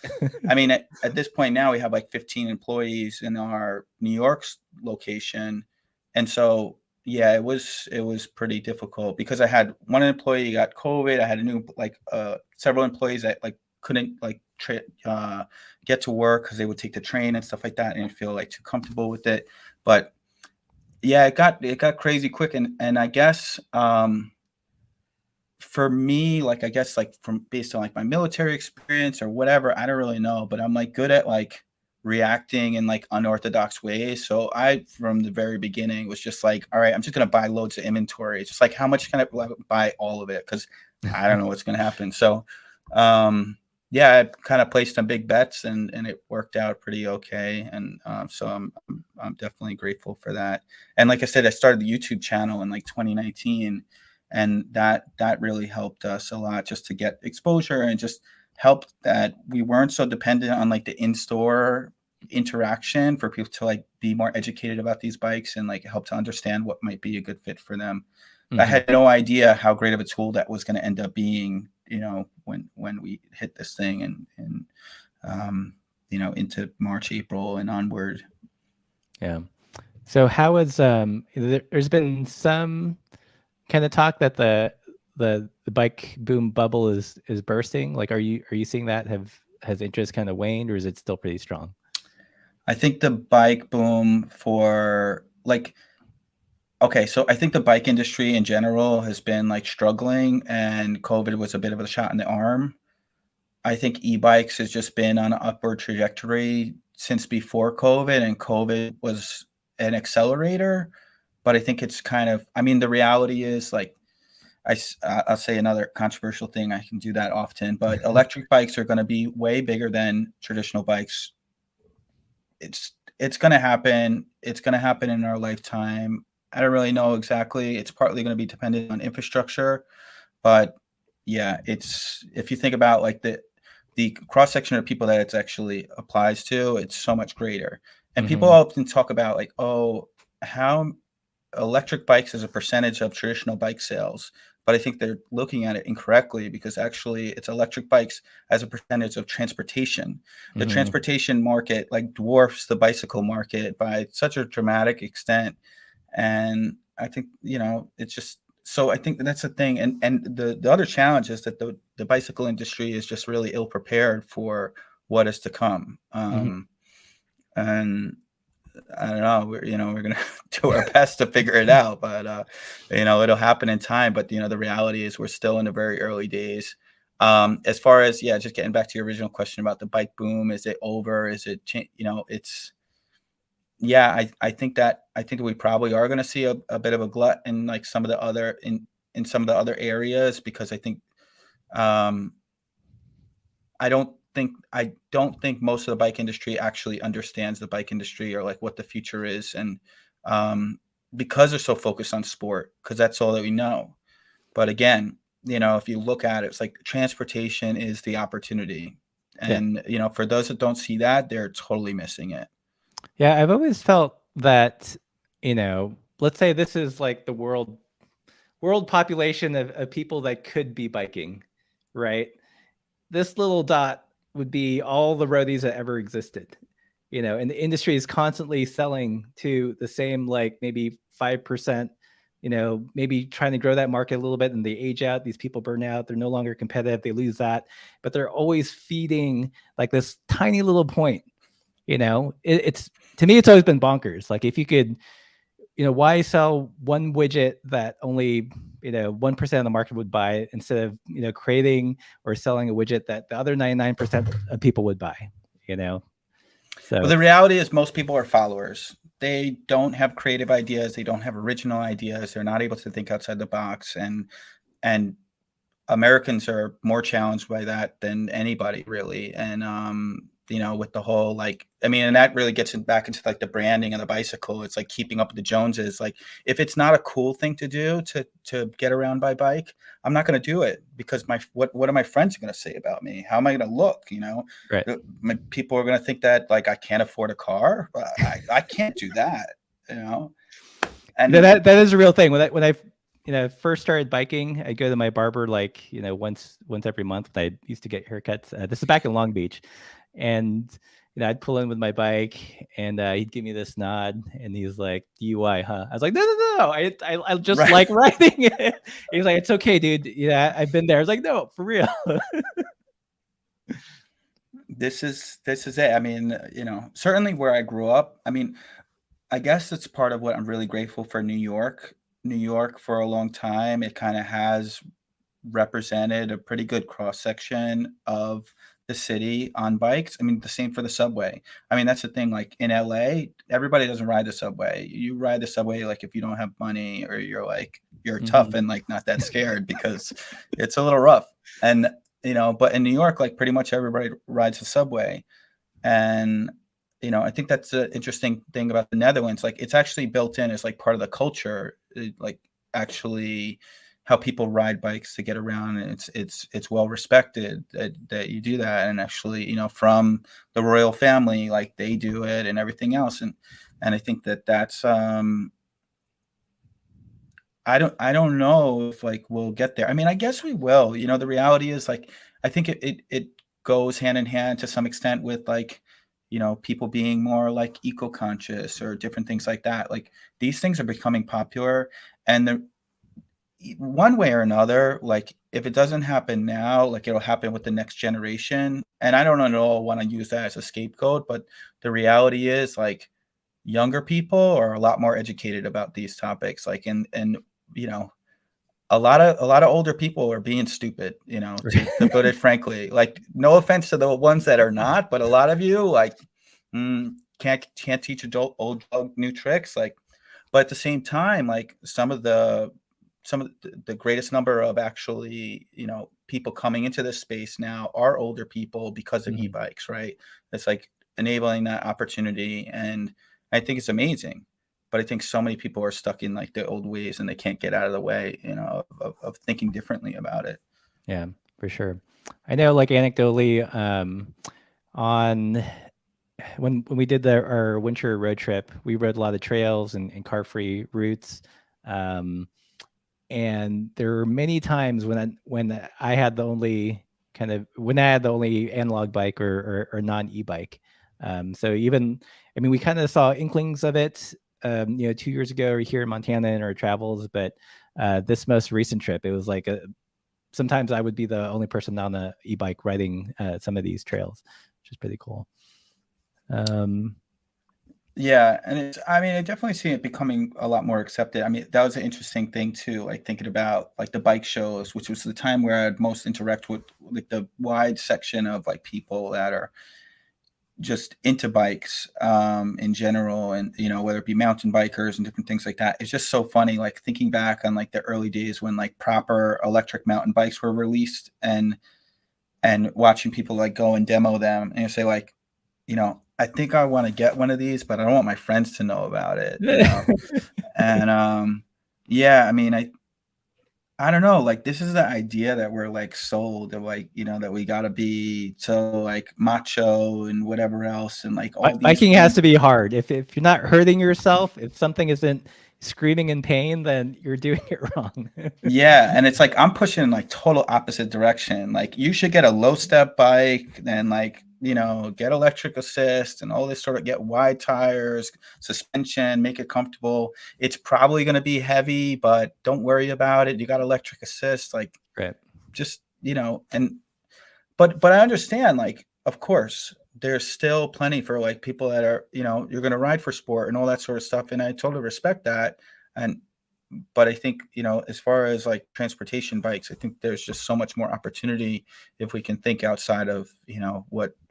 I mean, at this point now we have like 15 employees in our New York location, and so yeah, it was pretty difficult because I had one employee got COVID. I had a new like several employees that like couldn't like get to work because they would take the train and stuff like that, and didn't feel like too comfortable with it. But yeah, it got crazy quick, and I guess for me, like I guess like from based on like my military experience or whatever, I don't really know, but I'm like good at like reacting in like unorthodox ways. So I from the very beginning was just like, all right, I'm just gonna buy loads of inventory. It's just like how much can I buy all of it? Because I don't know what's gonna happen. So yeah, I kind of placed some big bets and it worked out pretty okay. And so I'm definitely grateful for that. And like I said, I started the YouTube channel in like 2019 and that really helped us a lot just to get exposure and just helped that we weren't so dependent on like the in-store interaction for people to like be more educated about these bikes and like help to understand what might be a good fit for them. I Mhm. had no idea how great of a tool that was going to end up being, when we hit this thing and into March, April and onward. Yeah. So how is there's been some kind of talk that the bike boom bubble is bursting. Like, are you seeing that? Has interest kind of waned, or is it still pretty strong? I think the bike boom for like okay, so I think the bike industry in general has been like struggling, and COVID was a bit of a shot in the arm. I think e-bikes has just been on an upward trajectory since before COVID, and COVID was an accelerator. But I think it's kind of, I mean, the reality is like, I'll say another controversial thing. I can do that often, but electric bikes are going to be way bigger than traditional bikes. It's going to happen. It's going to happen in our lifetime. I don't really know exactly. It's partly going to be dependent on infrastructure, but yeah, it's if you think about like the cross section of people that it's actually applies to, it's so much greater. And people Hmm. often talk about like, oh, how electric bikes as a percentage of traditional bike sales. But I think they're looking at it incorrectly because actually it's electric bikes as a percentage of transportation. The Hmm. transportation market like dwarfs the bicycle market by such a dramatic extent. And I think, it's just so I think that's the thing. And the other challenge is that the bicycle industry is just really ill prepared for what is to come. Hmm. And I don't know. We're gonna do our best to figure it out, but it'll happen in time. But the reality is we're still in the very early days. As far as yeah, just getting back to your original question about the bike boom, is it over? Is it it's yeah. I think we probably are going to see a bit of a glut in like some of the other in some of the other areas because I think um, I don't think most of the bike industry actually understands the bike industry or like what the future is, and um, because they're so focused on sport, because that's all that we know. But again, if you look at it, it's like transportation is the opportunity, Yeah. and for those that don't see that, they're totally missing it. Yeah, I've always felt that, let's say this is like the world population of people that could be biking, right? This little dot would be all the roadies that ever existed, and the industry is constantly selling to the same, like maybe 5%, maybe trying to grow that market a little bit, and they age out, these people burn out, they're no longer competitive, they lose that, but they're always feeding like this tiny little point. It's, to me, it's always been bonkers. Like, if you could why sell one widget that only 1% of the market would buy instead of creating or selling a widget that the other 99% of people would buy. So Well, the reality is most people are followers. They don't have creative ideas. They don't have original ideas. They're not able to think outside the box. And Americans are more challenged by that than anybody really. And, with the whole, and that really gets back into like the branding of the bicycle. It's like keeping up with the Joneses. Like if it's not a cool thing to do to get around by bike, I'm not going to do it because what are my friends going to say about me? How am I going to look? right. People are going to think that like I can't afford a car. I can't do that, And that is a real thing. When I first started biking, I go to my barber once every month. I used to get haircuts. This is back in Long Beach, and I'd pull in with my bike, and he'd give me this nod, and he's like, "DUI, huh?" I was like, "No. I just Right. like riding it." He's like, "It's okay, dude. Yeah, I've been there." I was like, "No, for real." This is it. I mean, certainly where I grew up. I mean, I guess it's part of what I'm really grateful for New York. New York for a long time, it kind of has represented a pretty good cross section of the city on bikes. I mean, the same for the subway. I mean, that's the thing. Like in LA, everybody doesn't ride the subway. You ride the subway like if you don't have money or you're tough and like not that scared because it's a little rough. And but in New York, like pretty much everybody rides the subway. And I think that's an interesting thing about the Netherlands. Like it's actually built in as like part of the culture, like actually how people ride bikes to get around, and it's well respected that you do that. And actually, from the royal family, like they do it and everything else. And I think that's I don't know if like we'll get there. I mean, I guess we will. The reality is like I think it goes hand in hand to some extent with like people being more like eco-conscious or different things like that. Like these things are becoming popular, and the one way or another, like if it doesn't happen now, like it'll happen with the next generation. And I don't at all want to use that as a scapegoat, but the reality is like younger people are a lot more educated about these topics. Like and you know a lot of older people are being stupid, to put it frankly. Like no offense to the ones that are not, but a lot of you like can't teach old dog new tricks. Like, but at the same time, like some of the greatest number of actually people coming into this space now are older people because of e-bikes, right? It's like enabling that opportunity, and I think it's amazing. But I think so many people are stuck in like the old ways and they can't get out of the way, of thinking differently about it. Yeah, for sure. I know, like anecdotally, on when we did our winter road trip, we rode a lot of trails and car-free routes. And there were many times when I had the only analog bike or non e-bike. So even, I mean, we kind of saw inklings of it, 2 years ago here in Montana in our travels, but this most recent trip, it was like sometimes I would be the only person on the e-bike riding some of these trails, which is pretty cool. Yeah, and I definitely see it becoming a lot more accepted. I mean, that was an interesting thing too, like thinking about like the bike shows, which was the time where I'd most interact with like the wide section of like people that are just into bikes in general, and whether it be mountain bikers and different things like that. It's just so funny, like thinking back on like the early days when like proper electric mountain bikes were released, and watching people like go and demo them and you say like, I think I want to get one of these, but I don't want my friends to know about it, And yeah, I mean, I don't know, like this is the idea that we're like sold of like, that we gotta be so like macho and whatever else, and like all these Biking has things. to be hard. If you're not hurting yourself, if something isn't screaming in pain, then you're doing it wrong. Yeah, and it's like I'm pushing in like total opposite direction. Like you should get a low step bike, then like get electric assist and all this sort of, get wide tires, suspension, make it comfortable. It's probably going to be heavy, but don't worry about it. You got electric assist, like Right. just and but I understand, like of course there's still plenty for like people that are, you're going to ride for sport and all that sort of stuff. And I totally respect that. And, but I think, as far as like transportation bikes, I think there's just so much more opportunity if we can think outside of,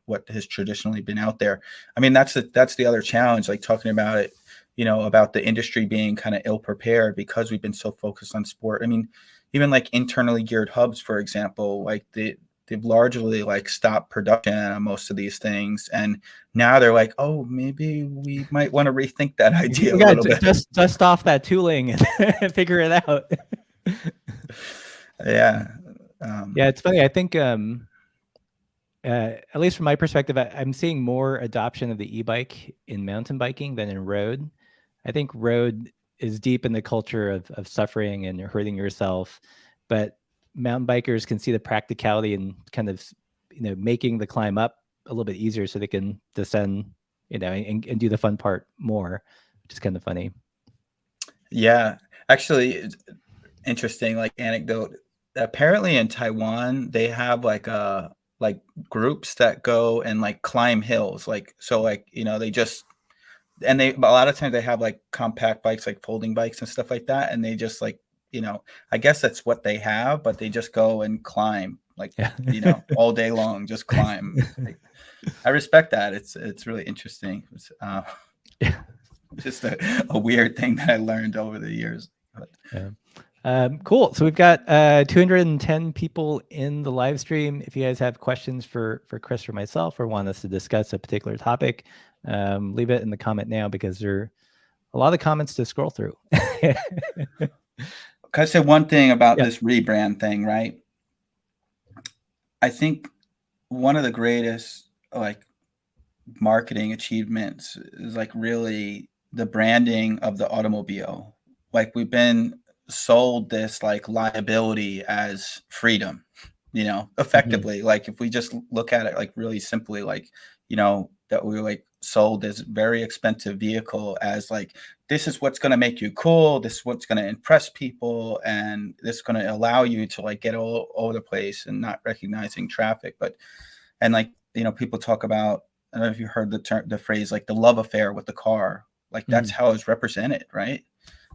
what has traditionally been out there. I mean, that's the other challenge, like talking about it, about the industry being kind of ill prepared because we've been so focused on sport. I mean, even like internally geared hubs, for example, like they've largely like stopped production on most of these things, and now they're like, oh, maybe we might want to rethink that idea a little bit. Just dust off that tooling and figure it out. Yeah. Yeah, it's funny. I think at least from my perspective, I'm seeing more adoption of the e-bike in mountain biking than in road. I think road is deep in the culture of suffering and hurting yourself, but mountain bikers can see the practicality and kind of, making the climb up a little bit easier so they can descend, and do the fun part more, which is kind of funny. Yeah, actually, interesting, like anecdote. Apparently in Taiwan, they have like groups that go and like climb hills. Like, so like, they just, and a lot of times they have like compact bikes, like folding bikes and stuff like that. And they just like, I guess that's what they have, but they just go and climb like, Yeah. all day long, just climb. Like, I respect that. It's really interesting. It's just a weird thing that I learned over the years. But. Yeah. Cool. So we've got 210 people in the live stream. If you guys have questions for Chris or myself, or want us to discuss a particular topic, leave it in the comment now, because there are a lot of comments to scroll through. Can I say one thing about this rebrand thing, right? I think one of the greatest like marketing achievements is like really the branding of the automobile. Like, we've been sold this like liability as freedom, effectively. Mm-hmm. Like, if we just look at it like really simply, like, that we were like sold this very expensive vehicle as like, this is what's going to make you cool, this is what's going to impress people, and this is going to allow you to like get all over the place and not recognizing traffic. And like, people talk about, I don't know if you heard the phrase, like the love affair with the car. Like, that's how it's represented, right?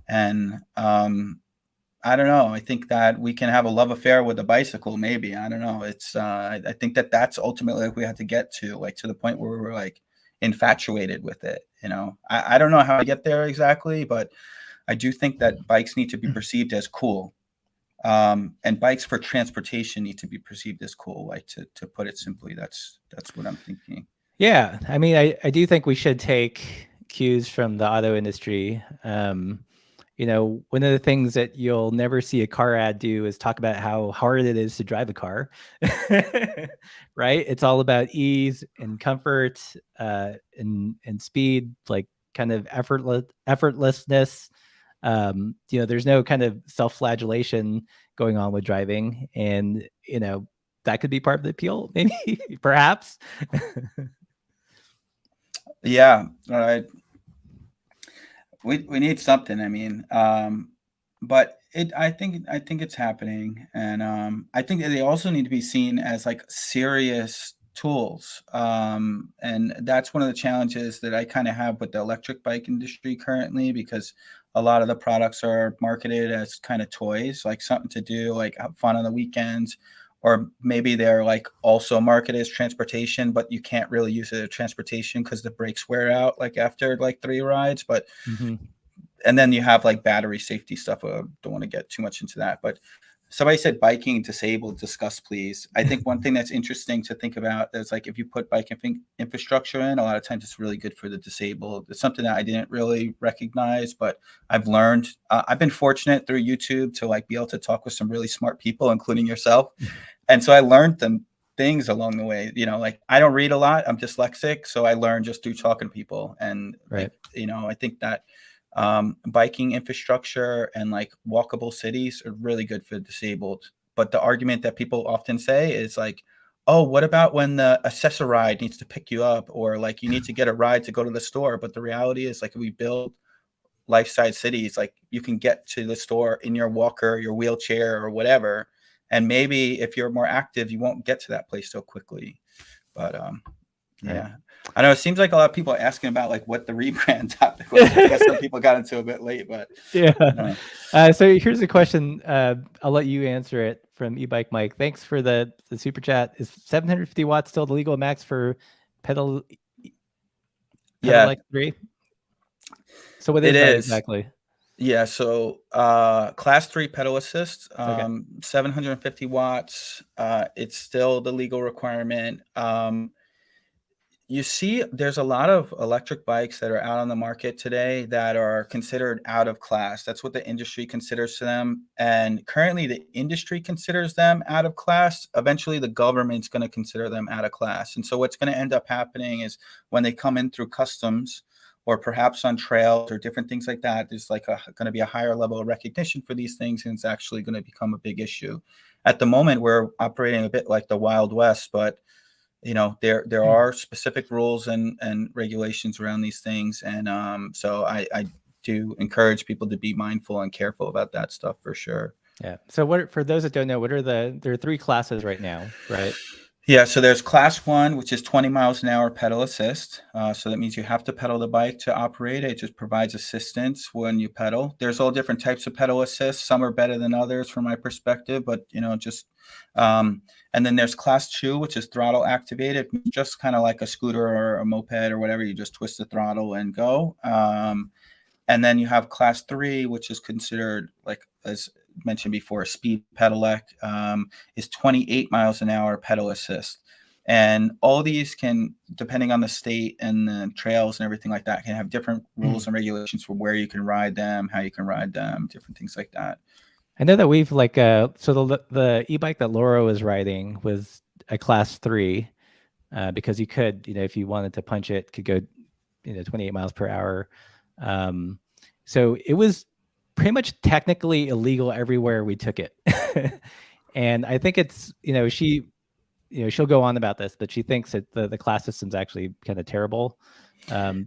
And I don't know. I think that we can have a love affair with a bicycle, maybe. I don't know. It's I think that's ultimately like we have to get to, like, to the point where we're like infatuated with it. I don't know how to get there exactly, but I do think that bikes need to be perceived as cool. And bikes for transportation need to be perceived as cool. Like, to put it simply, that's what I'm thinking. Yeah, I mean, I do think we should take cues from the auto industry. One of the things that you'll never see a car ad do is talk about how hard it is to drive a car, right? It's all about ease and comfort, and speed, like kind of effortlessness. There's no kind of self-flagellation going on with driving, and that could be part of the appeal, maybe, perhaps. Yeah, all right. We need something. I mean, but I think it's happening, and I think that they also need to be seen as like serious tools. And that's one of the challenges that I kind of have with the electric bike industry currently, because a lot of the products are marketed as kind of toys, like something to do, like have fun on the weekends. Or maybe they're like also marketed as transportation, but you can't really use it as transportation because the brakes wear out like after like 3 rides. But and then you have like battery safety stuff. I don't want to get too much into that. But somebody said biking disabled, discuss please. I think one thing that's interesting to think about is like, if you put bike infrastructure in, a lot of times it's really good for the disabled. It's something that I didn't really recognize, but I've learned. I've been fortunate through YouTube to like be able to talk with some really smart people, including yourself. And so I learned them things along the way. Like, I don't read a lot. I'm dyslexic. So I learned just through talking to people. And right. I think that biking infrastructure and like walkable cities are really good for the disabled. But the argument that people often say is like, oh, what about when the accessoride needs to pick you up, or like you need to get a ride to go to the store? But the reality is, like, if we build life-size cities, like, you can get to the store in your walker, your wheelchair, or whatever. And maybe if you're more active, you won't get to that place so quickly. But Yeah. I know it seems like a lot of people are asking about like what the rebrand topic was. I guess some people got into it a bit late, but yeah. So here's a question. I'll let you answer it from eBike Mike. Thanks for the super chat. Is 750 watts still the legal max for pedal like 3? So what is that exactly? Yeah, so class 3 pedal assist, Okay. 750 watts. It's still the legal requirement. You see, there's a lot of electric bikes that are out on the market today that are considered out of class. That's what the industry considers them. And currently, the industry considers them out of class. Eventually, the government's going to consider them out of class. And so, what's going to end up happening is when they come in through customs or perhaps on trails or different things like that, there's like going to be a higher level of recognition for these things, and it's actually going to become a big issue. At the moment, we're operating a bit like the Wild West, but there are specific rules and regulations around these things, and so I do encourage people to be mindful and careful about that stuff for sure. Yeah. So for those that don't know, there are 3 classes right now, right? Yeah, so there's class 1, which is 20 miles an hour pedal assist. So that means you have to pedal the bike to operate. It just provides assistance when you pedal. There's all different types of pedal assist. Some are better than others from my perspective, but and then there's class 2, which is throttle activated, just kind of like a scooter or a moped or whatever. You just twist the throttle and go. And then you have class 3, which is considered, like as mentioned before, a speed pedelec, is 28 miles an hour pedal assist. And all these can, depending on the state and the trails and everything like that, can have different rules and regulations for where you can ride them, how you can ride them, different things like that. I know that we've so the e-bike that Laura was riding was a class 3, because you could, if you wanted to punch it, could go, 28 miles per hour. So it was pretty much technically illegal everywhere we took it. And I think it's, she'll go on about this, but she thinks that the class system's actually kind of terrible.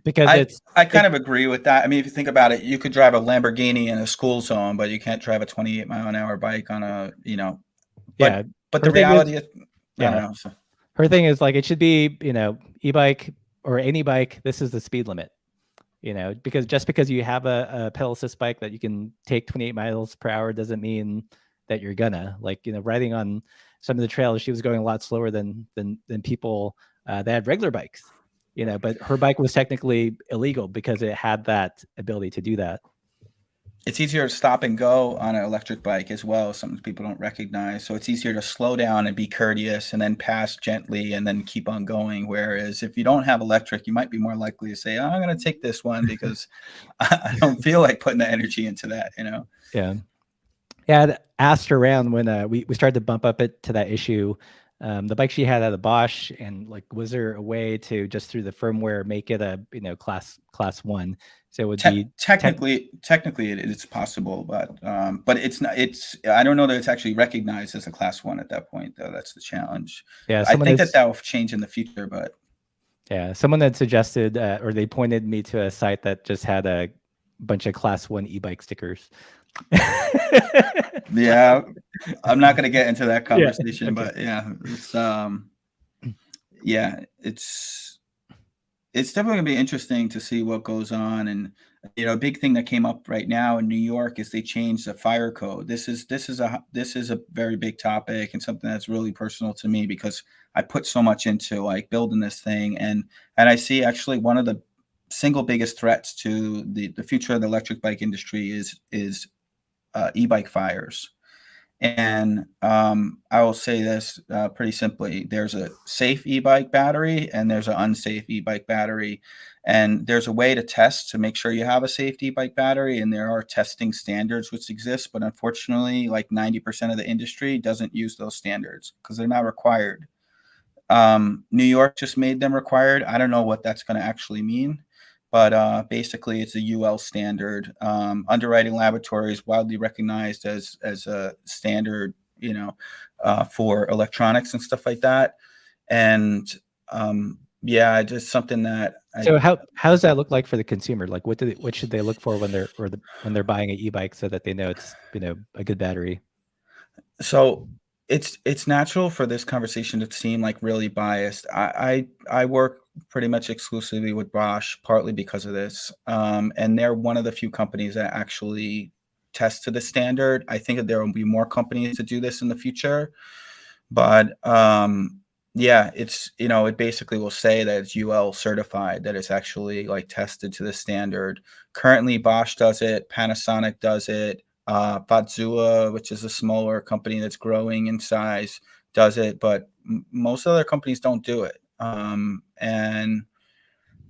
Because I kind of agree with that. I mean, if you think about it, you could drive a Lamborghini in a school zone, but you can't drive a 28 mile an hour bike on a, but the reality is, I don't know. So. Her thing is like, it should be, e-bike or any bike, this is the speed limit, because just because you have a pedal assist bike that you can take 28 miles per hour doesn't mean that you're gonna, riding on some of the trails, she was going a lot slower than people that had regular bikes, but her bike was technically illegal because it had that ability to do that. It's easier to stop and go on an electric bike as well. Some people don't recognize. So it's easier to slow down and be courteous and then pass gently and then keep on going. Whereas if you don't have electric, you might be more likely to say, oh, I'm going to take this one because I don't feel like putting the energy into that, Yeah. Yeah. I asked around when we started to bump up it to that issue. The bike she had out of Bosch, and was there a way to just through the firmware make it a class 1? So it would be technically it's possible, but it's not. I don't know that it's actually recognized as a class 1 at that point, though. That's the challenge. Yeah, I think that will change in the future, but yeah, someone had suggested, or they pointed me to a site that just had a bunch of class 1 e-bike stickers. Yeah, I'm not going to get into that conversation, but it's definitely going to be interesting to see what goes on. And a big thing that came up right now in New York is they changed the fire code. This is a very big topic and something that's really personal to me because I put so much into like building this thing, and I see actually one of the single biggest threats to the future of the electric bike industry is e-bike fires. And I will say this pretty simply. There's a safe e-bike battery and there's an unsafe e-bike battery. And there's a way to test to make sure you have a safe e-bike battery. And there are testing standards which exist. But unfortunately, like 90% of the industry doesn't use those standards because they're not required. New York just made them required. I don't know what that's going to actually mean. But basically, it's a UL standard. Underwriting Laboratory is widely recognized as a standard, for electronics and stuff like that. And just something that. So how does that look like for the consumer? Like, what should they look for when they're buying an e-bike so that they know it's a good battery? So it's natural for this conversation to seem like really biased. I work pretty much exclusively with Bosch, partly because of this. And they're one of the few companies that actually test to the standard. I think that there will be more companies to do this in the future, but yeah, it's, it basically will say that it's UL certified, that it's actually like tested to the standard. Currently, Bosch does it, Panasonic does it, Fazua, which is a smaller company that's growing in size, does it, but most other companies don't do it. And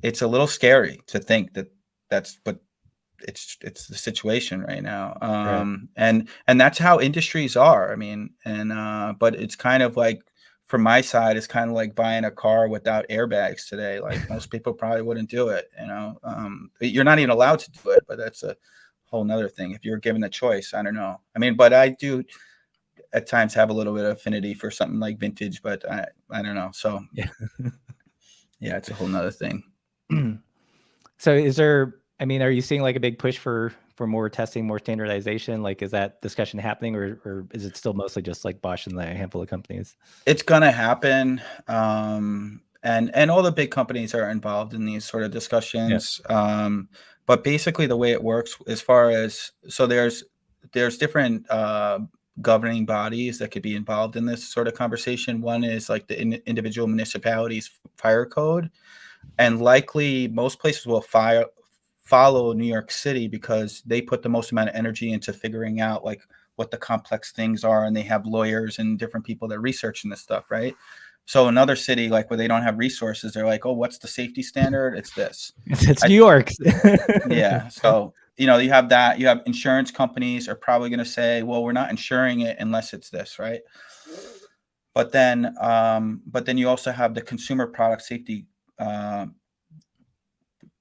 it's a little scary to think that but it's the situation right now. Right. And that's how industries are. I mean, and but it's kind of like, from my side, it's kind of like buying a car without airbags today. Like, most people probably wouldn't do it. You're not even allowed to do it, but that's a whole nother thing. If you're given the choice, I don't know. I mean, but I do at times have a little bit of affinity for something like vintage, but I don't know. So Yeah. yeah, it's a whole nother thing. So are you seeing like a big push for more testing, more standardization? Like, is that discussion happening, or is it still mostly just like Bosch and a handful of companies? It's gonna happen. And all the big companies are involved in these sort of discussions. But basically the way it works, as far as, so there's different governing bodies that could be involved in this sort of conversation. One is like the individual municipalities fire code, and likely most places will follow New York City because they put the most amount of energy into figuring out like what the complex things are, and they have lawyers and different people that research this stuff, right? So another city, like, where they don't have resources, they're like, oh, what's the safety standard? It's this. It's New York. Yeah. So, you have that. You have insurance companies are probably going to say, well, we're not insuring it unless it's this, right? But then you also have the Consumer Product Safety,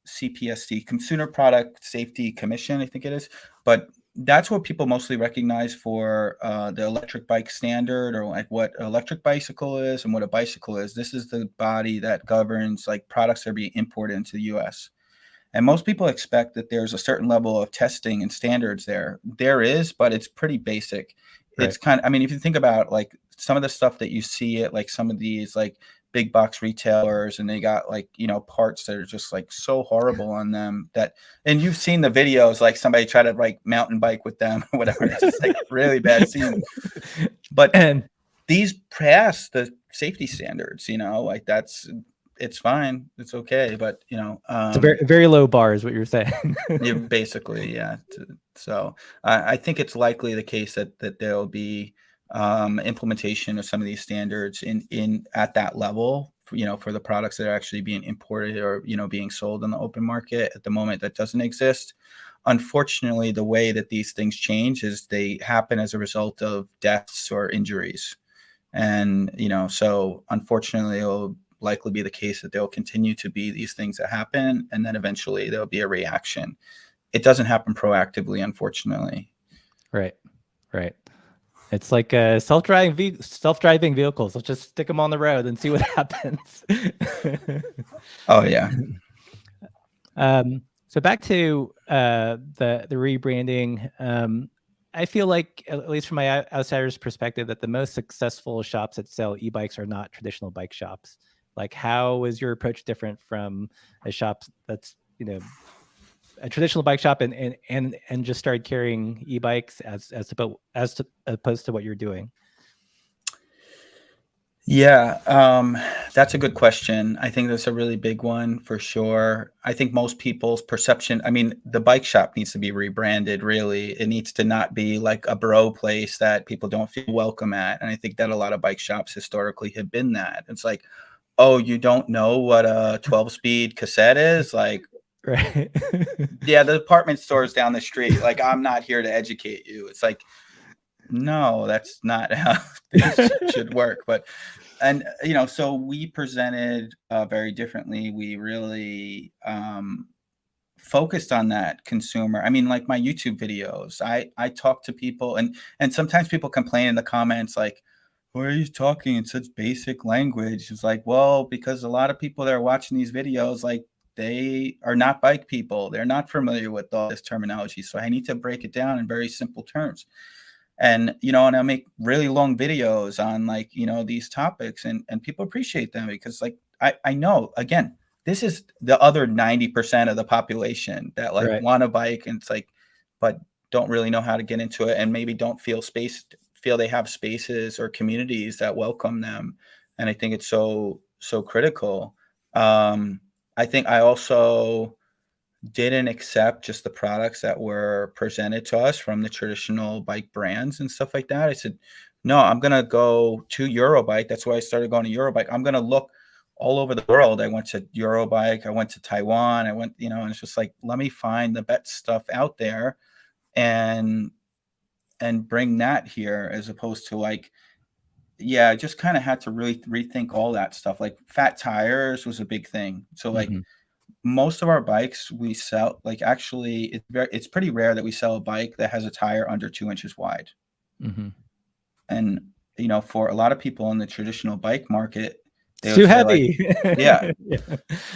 CPSC, Consumer Product Safety Commission, I think it is. But that's what people mostly recognize for the electric bike standard, or like what an electric bicycle is and what a bicycle is. This is the body that governs like products that are being imported into the US. And most people expect that there's a certain level of testing and standards there. There is, but it's pretty basic. Right. It's kind of, I mean, if you think about like some of the stuff that you see at like some of these like big box retailers, and they got like, parts that are just like so horrible on them that, and you've seen the videos, like somebody try to like mountain bike with them or whatever. It's just like really bad scene. But And these pass the safety standards, like it's fine. It's okay. But, it's a very, very low bar is what you're saying. yeah, basically, yeah. So I think it's likely the case that there'll be implementation of some of these standards in at that level, for the products that are actually being imported or, being sold in the open market. At the moment, that doesn't exist. Unfortunately, the way that these things change is they happen as a result of deaths or injuries. And, so unfortunately, it'll likely be the case that there'll continue to be these things that happen, and then eventually there'll be a reaction. It doesn't happen proactively, unfortunately. Right. It's like self-driving vehicles. Let's just stick them on the road and see what happens. Oh yeah. So back to the rebranding. I feel like, at least from my outsider's perspective, that the most successful shops that sell e-bikes are not traditional bike shops. Like, how is your approach different from a shop that's, a traditional bike shop and just started carrying e-bikes as opposed to what you're doing? Yeah, that's a good question. I think that's a really big one for sure. I think most people's perception, I mean, the bike shop needs to be rebranded, really. It needs to not be like a bro place that people don't feel welcome at. And I think that a lot of bike shops historically have been that. It's like, oh, you don't know what a 12-speed cassette is? Like, Right. yeah, the department store's down the street. Like, I'm not here to educate you. It's like, no, that's not how things should work. But, and, so we presented very differently. We really focused on that consumer. I mean, like my YouTube videos, I talk to people, and sometimes people complain in the comments, like, why are you talking in such basic language? It's like, well, because a lot of people that are watching these videos, like, they are not bike people. They're not familiar with all this terminology. So I need to break it down in very simple terms. And, and I make really long videos on like, these topics, and people appreciate them because, like, I know, again, this is the other 90% of the population that like Right. want a bike, and it's like, but don't really know how to get into it, and maybe don't feel they have spaces or communities that welcome them. And I think it's so critical. I think I also didn't accept just the products that were presented to us from the traditional bike brands and stuff like that. I said, no, I'm going to go to Eurobike. That's why I started going to Eurobike. I'm going to look all over the world. I went to Eurobike. I went to Taiwan. I went, and it's just like, let me find the best stuff out there and bring that here, as opposed to like, yeah, I just kind of had to really rethink all that stuff. Like fat tires was a big thing. So like, Mm-hmm. most of our bikes we sell, like, actually it's pretty rare that we sell a bike that has a tire under 2 inches wide. Mm-hmm. And for a lot of people in the traditional bike market, It's they too would say like, heavy. yeah,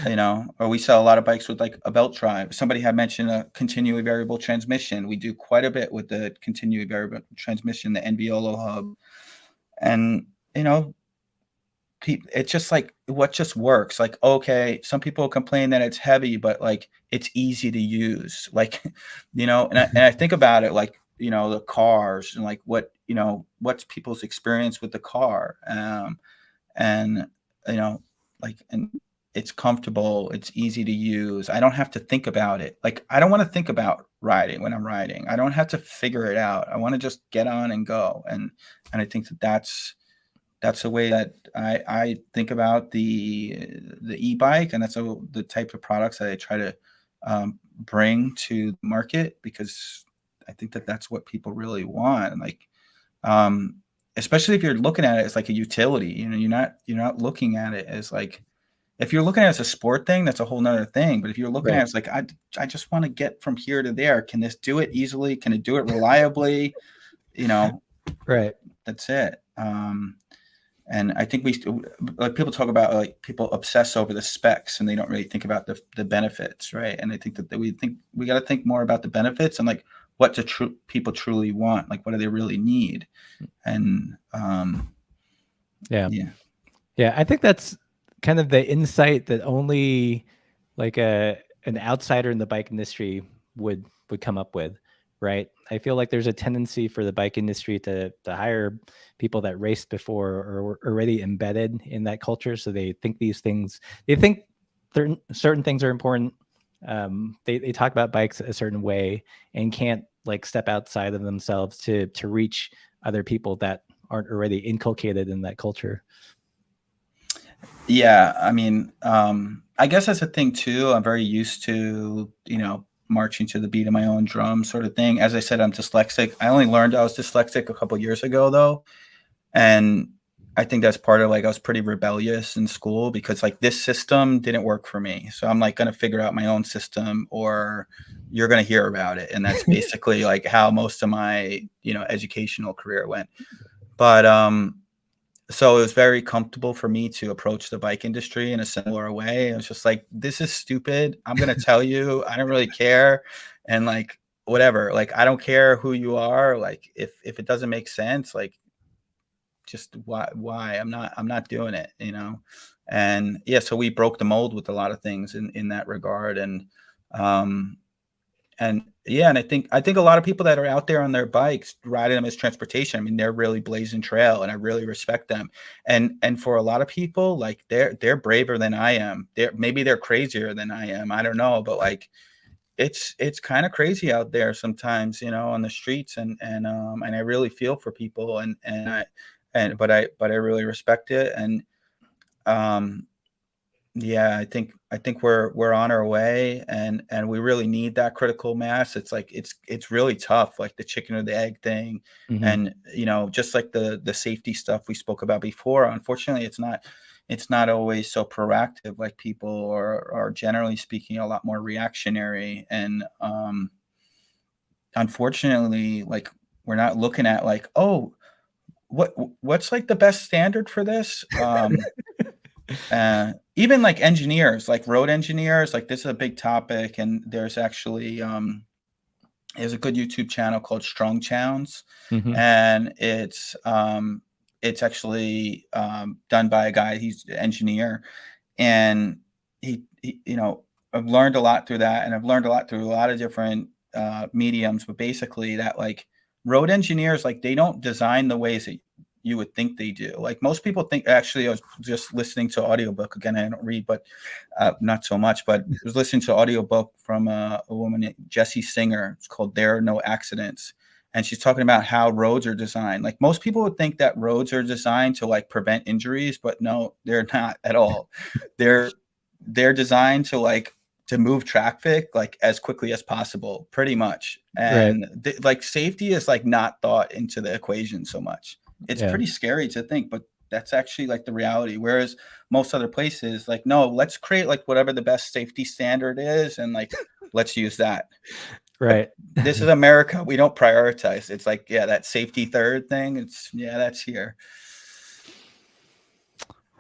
Yeah. or we sell a lot of bikes with like a belt drive. Somebody had mentioned a continually variable transmission. We do quite a bit with the continually variable transmission, the NVOLO hub. And it's just like, what just works. Like, okay, some people complain that it's heavy, but like it's easy to use. Like, and I think about it like, the cars and like what's people's experience with the car. And like, and it's comfortable, it's easy to use. I don't have to think about it. Like, I don't want to think about riding when I'm riding. I don't have to figure it out. I want to just get on and go. And I think that's the way that I think about the e-bike, and that's the type of products that I try to bring to the market, because I think that that's what people really want. Like, especially if you're looking at it as like a utility, you're not looking at it as like, if you're looking at it as a sport thing, that's a whole nother thing. But if you're looking at it as like, I just want to get from here to there. Can this do it easily? Can it do it reliably? Right. That's it. And I think like, people talk about like, people obsess over the specs and they don't really think about the benefits, right? And I think that we got to think more about the benefits and like, what do people truly want? Like, what do they really need? And Yeah. yeah. Yeah. I think that's kind of the insight that only like an outsider in the bike industry would come up with, right? I feel like there's a tendency for the bike industry to hire people that raced before or were already embedded in that culture. So they think they think certain things are important. They talk about bikes a certain way and can't like step outside of themselves to reach other people that aren't already inculcated in that culture. Yeah. I mean, I guess that's a thing too. I'm very used to, marching to the beat of my own drum sort of thing. As I said, I'm dyslexic. I only learned I was dyslexic a couple years ago though. And I think that's part of like, I was pretty rebellious in school because like, this system didn't work for me. So I'm like, going to figure out my own system, or you're going to hear about it. And that's basically like how most of my, educational career went. But, so it was very comfortable for me to approach the bike industry in a similar way. It was just like, this is stupid. I'm going to tell you, I don't really care. And like, whatever, like, I don't care who you are. Like, if it doesn't make sense, like, just why I'm not doing it, And yeah, so we broke the mold with a lot of things in that regard. And yeah, and I think a lot of people that are out there on their bikes riding them as transportation, I mean, they're really blazing trail, and I really respect them. And for a lot of people, like, they're braver than I am. Maybe they're crazier than I am. I don't know, but like, it's kind of crazy out there sometimes, on the streets, and I really feel for people, but I really respect it. And yeah, I think we're on our way, and we really need that critical mass. It's like, it's really tough, like the chicken or the egg thing. Mm-hmm. And just like the safety stuff we spoke about before, unfortunately, it's not always so proactive. Like, people are generally speaking a lot more reactionary. And unfortunately, like, we're not looking at like, oh, what's like the best standard for this. Even like engineers, like road engineers, like, this is a big topic. And there's actually there's a good YouTube channel called Strong Chowns. Mm-hmm. And it's actually done by a guy, he's an engineer. And you know, I've learned a lot through that, and I've learned a lot through a lot of different mediums. But basically, that like road engineers, like they don't design the ways that you would think they do. Like most people think. Actually, I was just listening to audiobook again. I don't read, but not so much. But I was listening to audiobook from a woman named Jessie Singer. It's called "There Are No Accidents." And she's talking about how roads are designed. Like most people would think that roads are designed to like prevent injuries, but no, they're not at all. They're designed to like to move traffic like as quickly as possible, pretty much. Right. And like safety is like not thought into the equation so much. It's Yeah. pretty scary to think, but that's actually like the reality. Whereas most other places, like, no, let's create like whatever the best safety standard is, and like let's use that. Right. This is America. We don't prioritize. It's like, yeah, that safety third thing. It's yeah, that's here.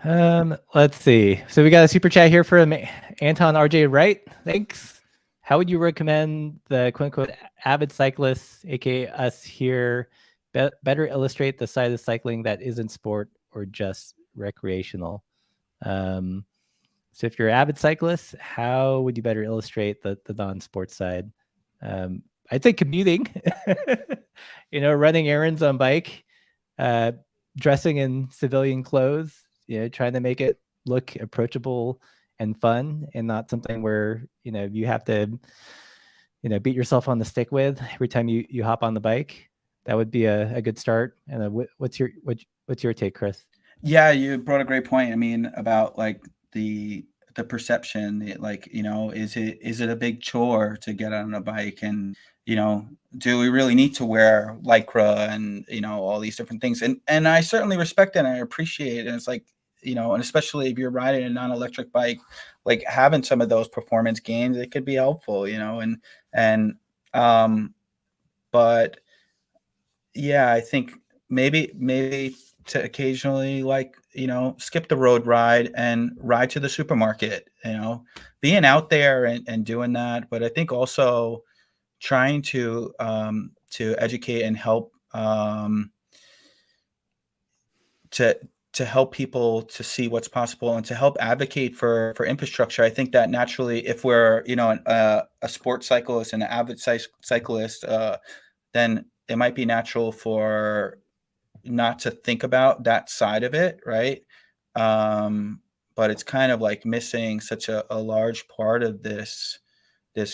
Let's see. So we got a super chat here from Anton RJ Wright. Thanks. How would you recommend the quote unquote avid cyclists, aka us here, better illustrate the side of cycling that isn't sport or just recreational? So if you're an avid cyclist, how would you better illustrate the non-sports side? I think commuting, running errands on bike, dressing in civilian clothes, trying to make it look approachable and fun, and not something where you have to beat yourself on the stick with every time you hop on the bike. That would be a good start. And what's your take, Chris? Yeah, you brought a great point. I mean, about like the perception, like, is it a big chore to get on a bike? And do we really need to wear lycra and all these different things? And I certainly respect it and I appreciate it. And it's like, and especially if you're riding a non-electric bike, like having some of those performance gains, it could be helpful, and but yeah, I think maybe to occasionally, like, skip the road ride and ride to the supermarket, being out there and doing that. But I think also trying to educate and help, to help people to see what's possible and to help advocate for infrastructure. I think that naturally, if we're a sports cyclist and an avid cyclist, then it might be natural for not to think about that side of it, right? But it's kind of like missing such a large part of this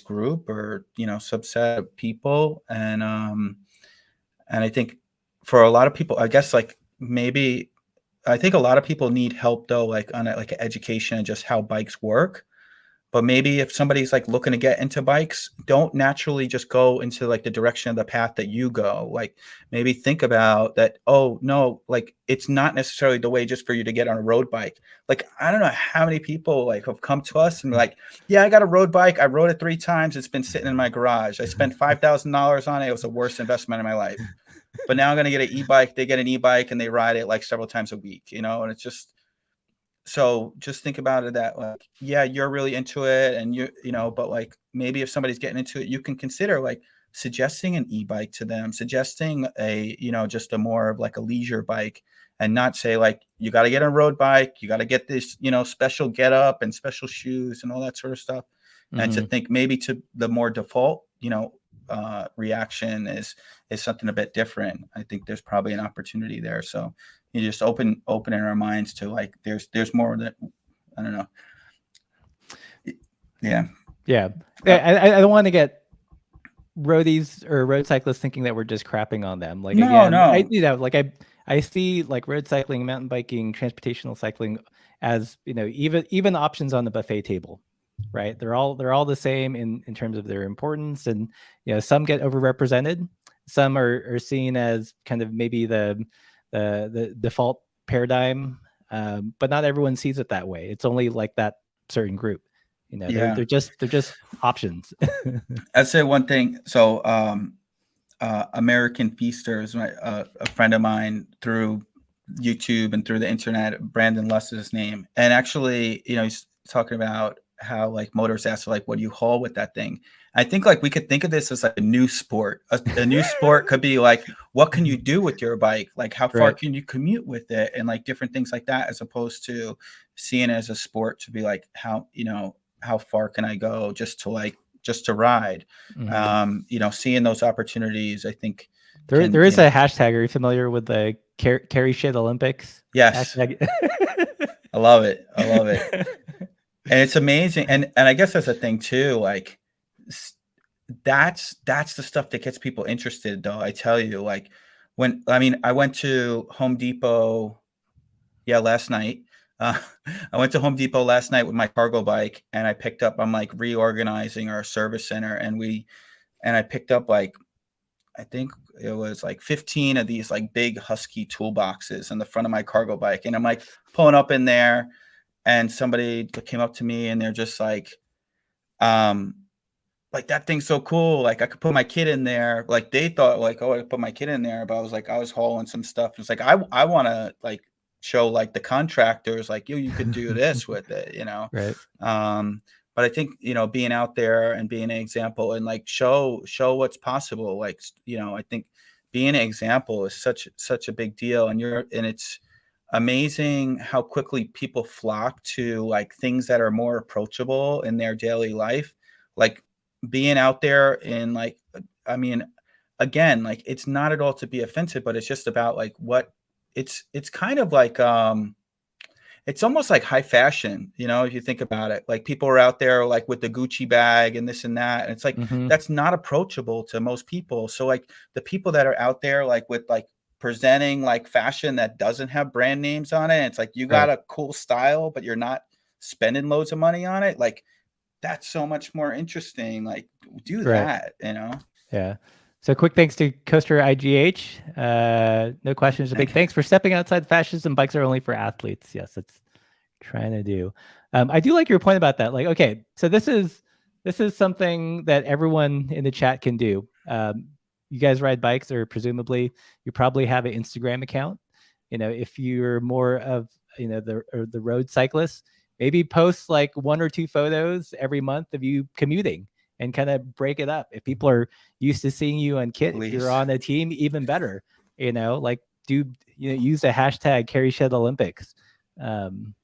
group, or subset of people. And I think for a lot of people, I guess, like, maybe I think a lot of people need help though, like on like an education and just how bikes work. But maybe if somebody's like looking to get into bikes, don't naturally just go into like the direction of the path that you go. Like, maybe think about that. Oh no, like it's not necessarily the way just for you to get on a road bike. Like, I don't know how many people like have come to us and be like, yeah, I got a road bike. I rode it 3 times. It's been sitting in my garage. I spent $5,000 on it. It was the worst investment of my life. But now I'm going to get an e-bike. They get an e-bike and they ride it like several times a week, and it's just, so just think about it that, like, yeah, you're really into it, and but like maybe if somebody's getting into it, you can consider like suggesting an e-bike to them, suggesting a, just a more of like a leisure bike, and not say like, you got to get a road bike, you got to get this, special get up and special shoes and all that sort of stuff. And to think maybe to the more default, reaction is something a bit different. I think there's probably an opportunity there. So you just opening our minds to like, there's more that, I don't know. Yeah. I don't want to get roadies or road cyclists thinking that we're just crapping on them. Like, No. I see like road cycling, mountain biking, transportational cycling as even options on the buffet table, right? They're all the same in terms of their importance, and some get overrepresented, some are seen as kind of maybe the default paradigm, but not everyone sees it that way. It's only like that certain group. They're just options. I'd say one thing. So American Feasters, a friend of mine through YouTube and through the internet, Brandon Luss is his name, and actually, he's talking about how like motorists ask like, what do you haul with that thing? I think like we could think of this as like a new sport. A new sport could be like, what can you do with your bike? Like how far Right. can you commute with it, and like different things like that, as opposed to seeing it as a sport to be like, how, you know, how far can I go just to ride? Mhm. You know, seeing those opportunities, I think There you is a know, hashtag. Are you familiar with the carry shit Olympics yes, hashtag? I love it. I love it. And it's amazing. And I guess that's a thing too. Like that's the stuff that gets people interested, though. I tell you, like when I mean, I went to Home Depot, yeah, last night. Uh, I went to Home Depot last night with my cargo bike, and I picked up. I'm like reorganizing our service center, and I picked up like, I think it was like 15 of these like big Husky toolboxes in the front of my cargo bike, and I'm like pulling up in there, and somebody came up to me, and they're just um, like, that thing's so cool. Like I could put my kid in there. Like they thought like, oh, I could put my kid in there, but I was like, I was hauling some stuff. It's like I want to like show like the contractors like you could do this with it, you know. Right. Um, but I think, you know, being out there and being an example and like show what's possible. Like, you know, I think being an example is such a big deal, and it's amazing how quickly people flock to like things that are more approachable in their daily life, like being out there in like, I mean, again, like it's not at all to be offensive, but it's just about like what it's kind of like it's almost like high fashion, you know, if you think about it. Like people are out there like with the Gucci bag and this and that. And it's like Mhm. that's not approachable to most people. So like the people that are out there like with like presenting like fashion that doesn't have brand names on it, it's like you got Right. a cool style, but you're not spending loads of money on it. Like that's so much more interesting. Like do Right. that, you know. Yeah. So quick thanks to Coaster IGH. No questions. A big Thank thanks for stepping outside fascism. Bikes are only for athletes. Yes, that's trying to do. I do like your point about that. Like, okay, so this is something that everyone in the chat can do. You guys ride bikes, or presumably you probably have an Instagram account. You know, if you're more of, you know, the road cyclist, maybe post like 1 or 2 photos every month of you commuting and kind of break it up. If people are used to seeing you on kit, if you're please. on a team, even better. You know, like use the hashtag carry shed Olympics. Um,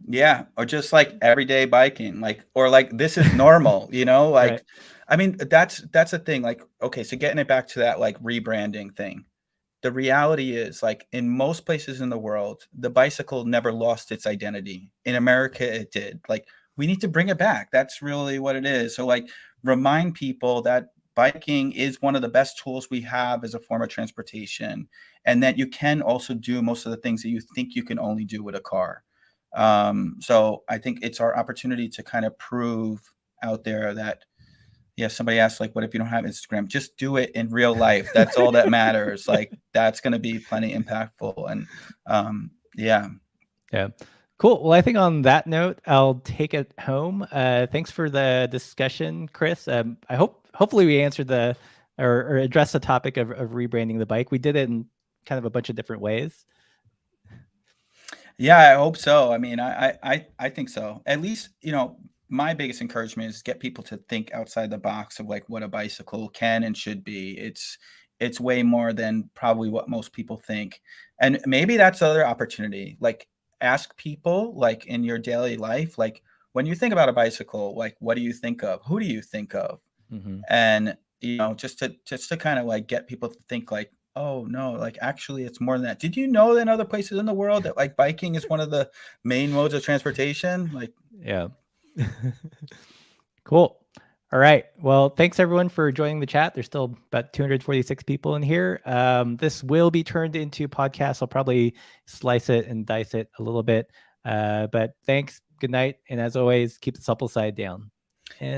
Yeah, or just like everyday biking, like, or like this is normal, you know? right. Like, I mean, that's a thing. Like, okay, so getting it back to that like rebranding thing. The reality is, like in most places in the world, the bicycle never lost its identity. In America, it did. Like, we need to bring it back. That's really what it is. So, like, remind people that biking is one of the best tools we have as a form of transportation, and that you can also do most of the things that you think you can only do with a car. So I think it's our opportunity to kind of prove out there that, yeah, somebody asked like, what if you don't have Instagram? Just do it in real life. That's all that matters. Like that's going to be plenty impactful. And yeah. Yeah. Cool. Well, I think on that note, I'll take it home. Thanks for the discussion, Chris. Hopefully we answered or addressed the topic of rebranding the bike. We did it in kind of a bunch of different ways. Yeah, I hope so. I mean, I think so. At least, you know, my biggest encouragement is get people to think outside the box of like what a bicycle can and should be. It's way more than probably what most people think. And maybe that's the other opportunity. Like ask people like in your daily life, like when you think about a bicycle, like what do you think of? Who do you think of? Mm-hmm. And you know, just to kind of like get people to think like, oh no, like actually it's more than that. Did you know that in other places in the world that like biking is one of the main modes of transportation? Like, Yeah. Cool. All right. Well, thanks everyone for joining the chat. There's still about 246 people in here. This will be turned into podcast. I'll probably slice it and dice it a little bit. But thanks. Good night. And as always, keep the supple side down. And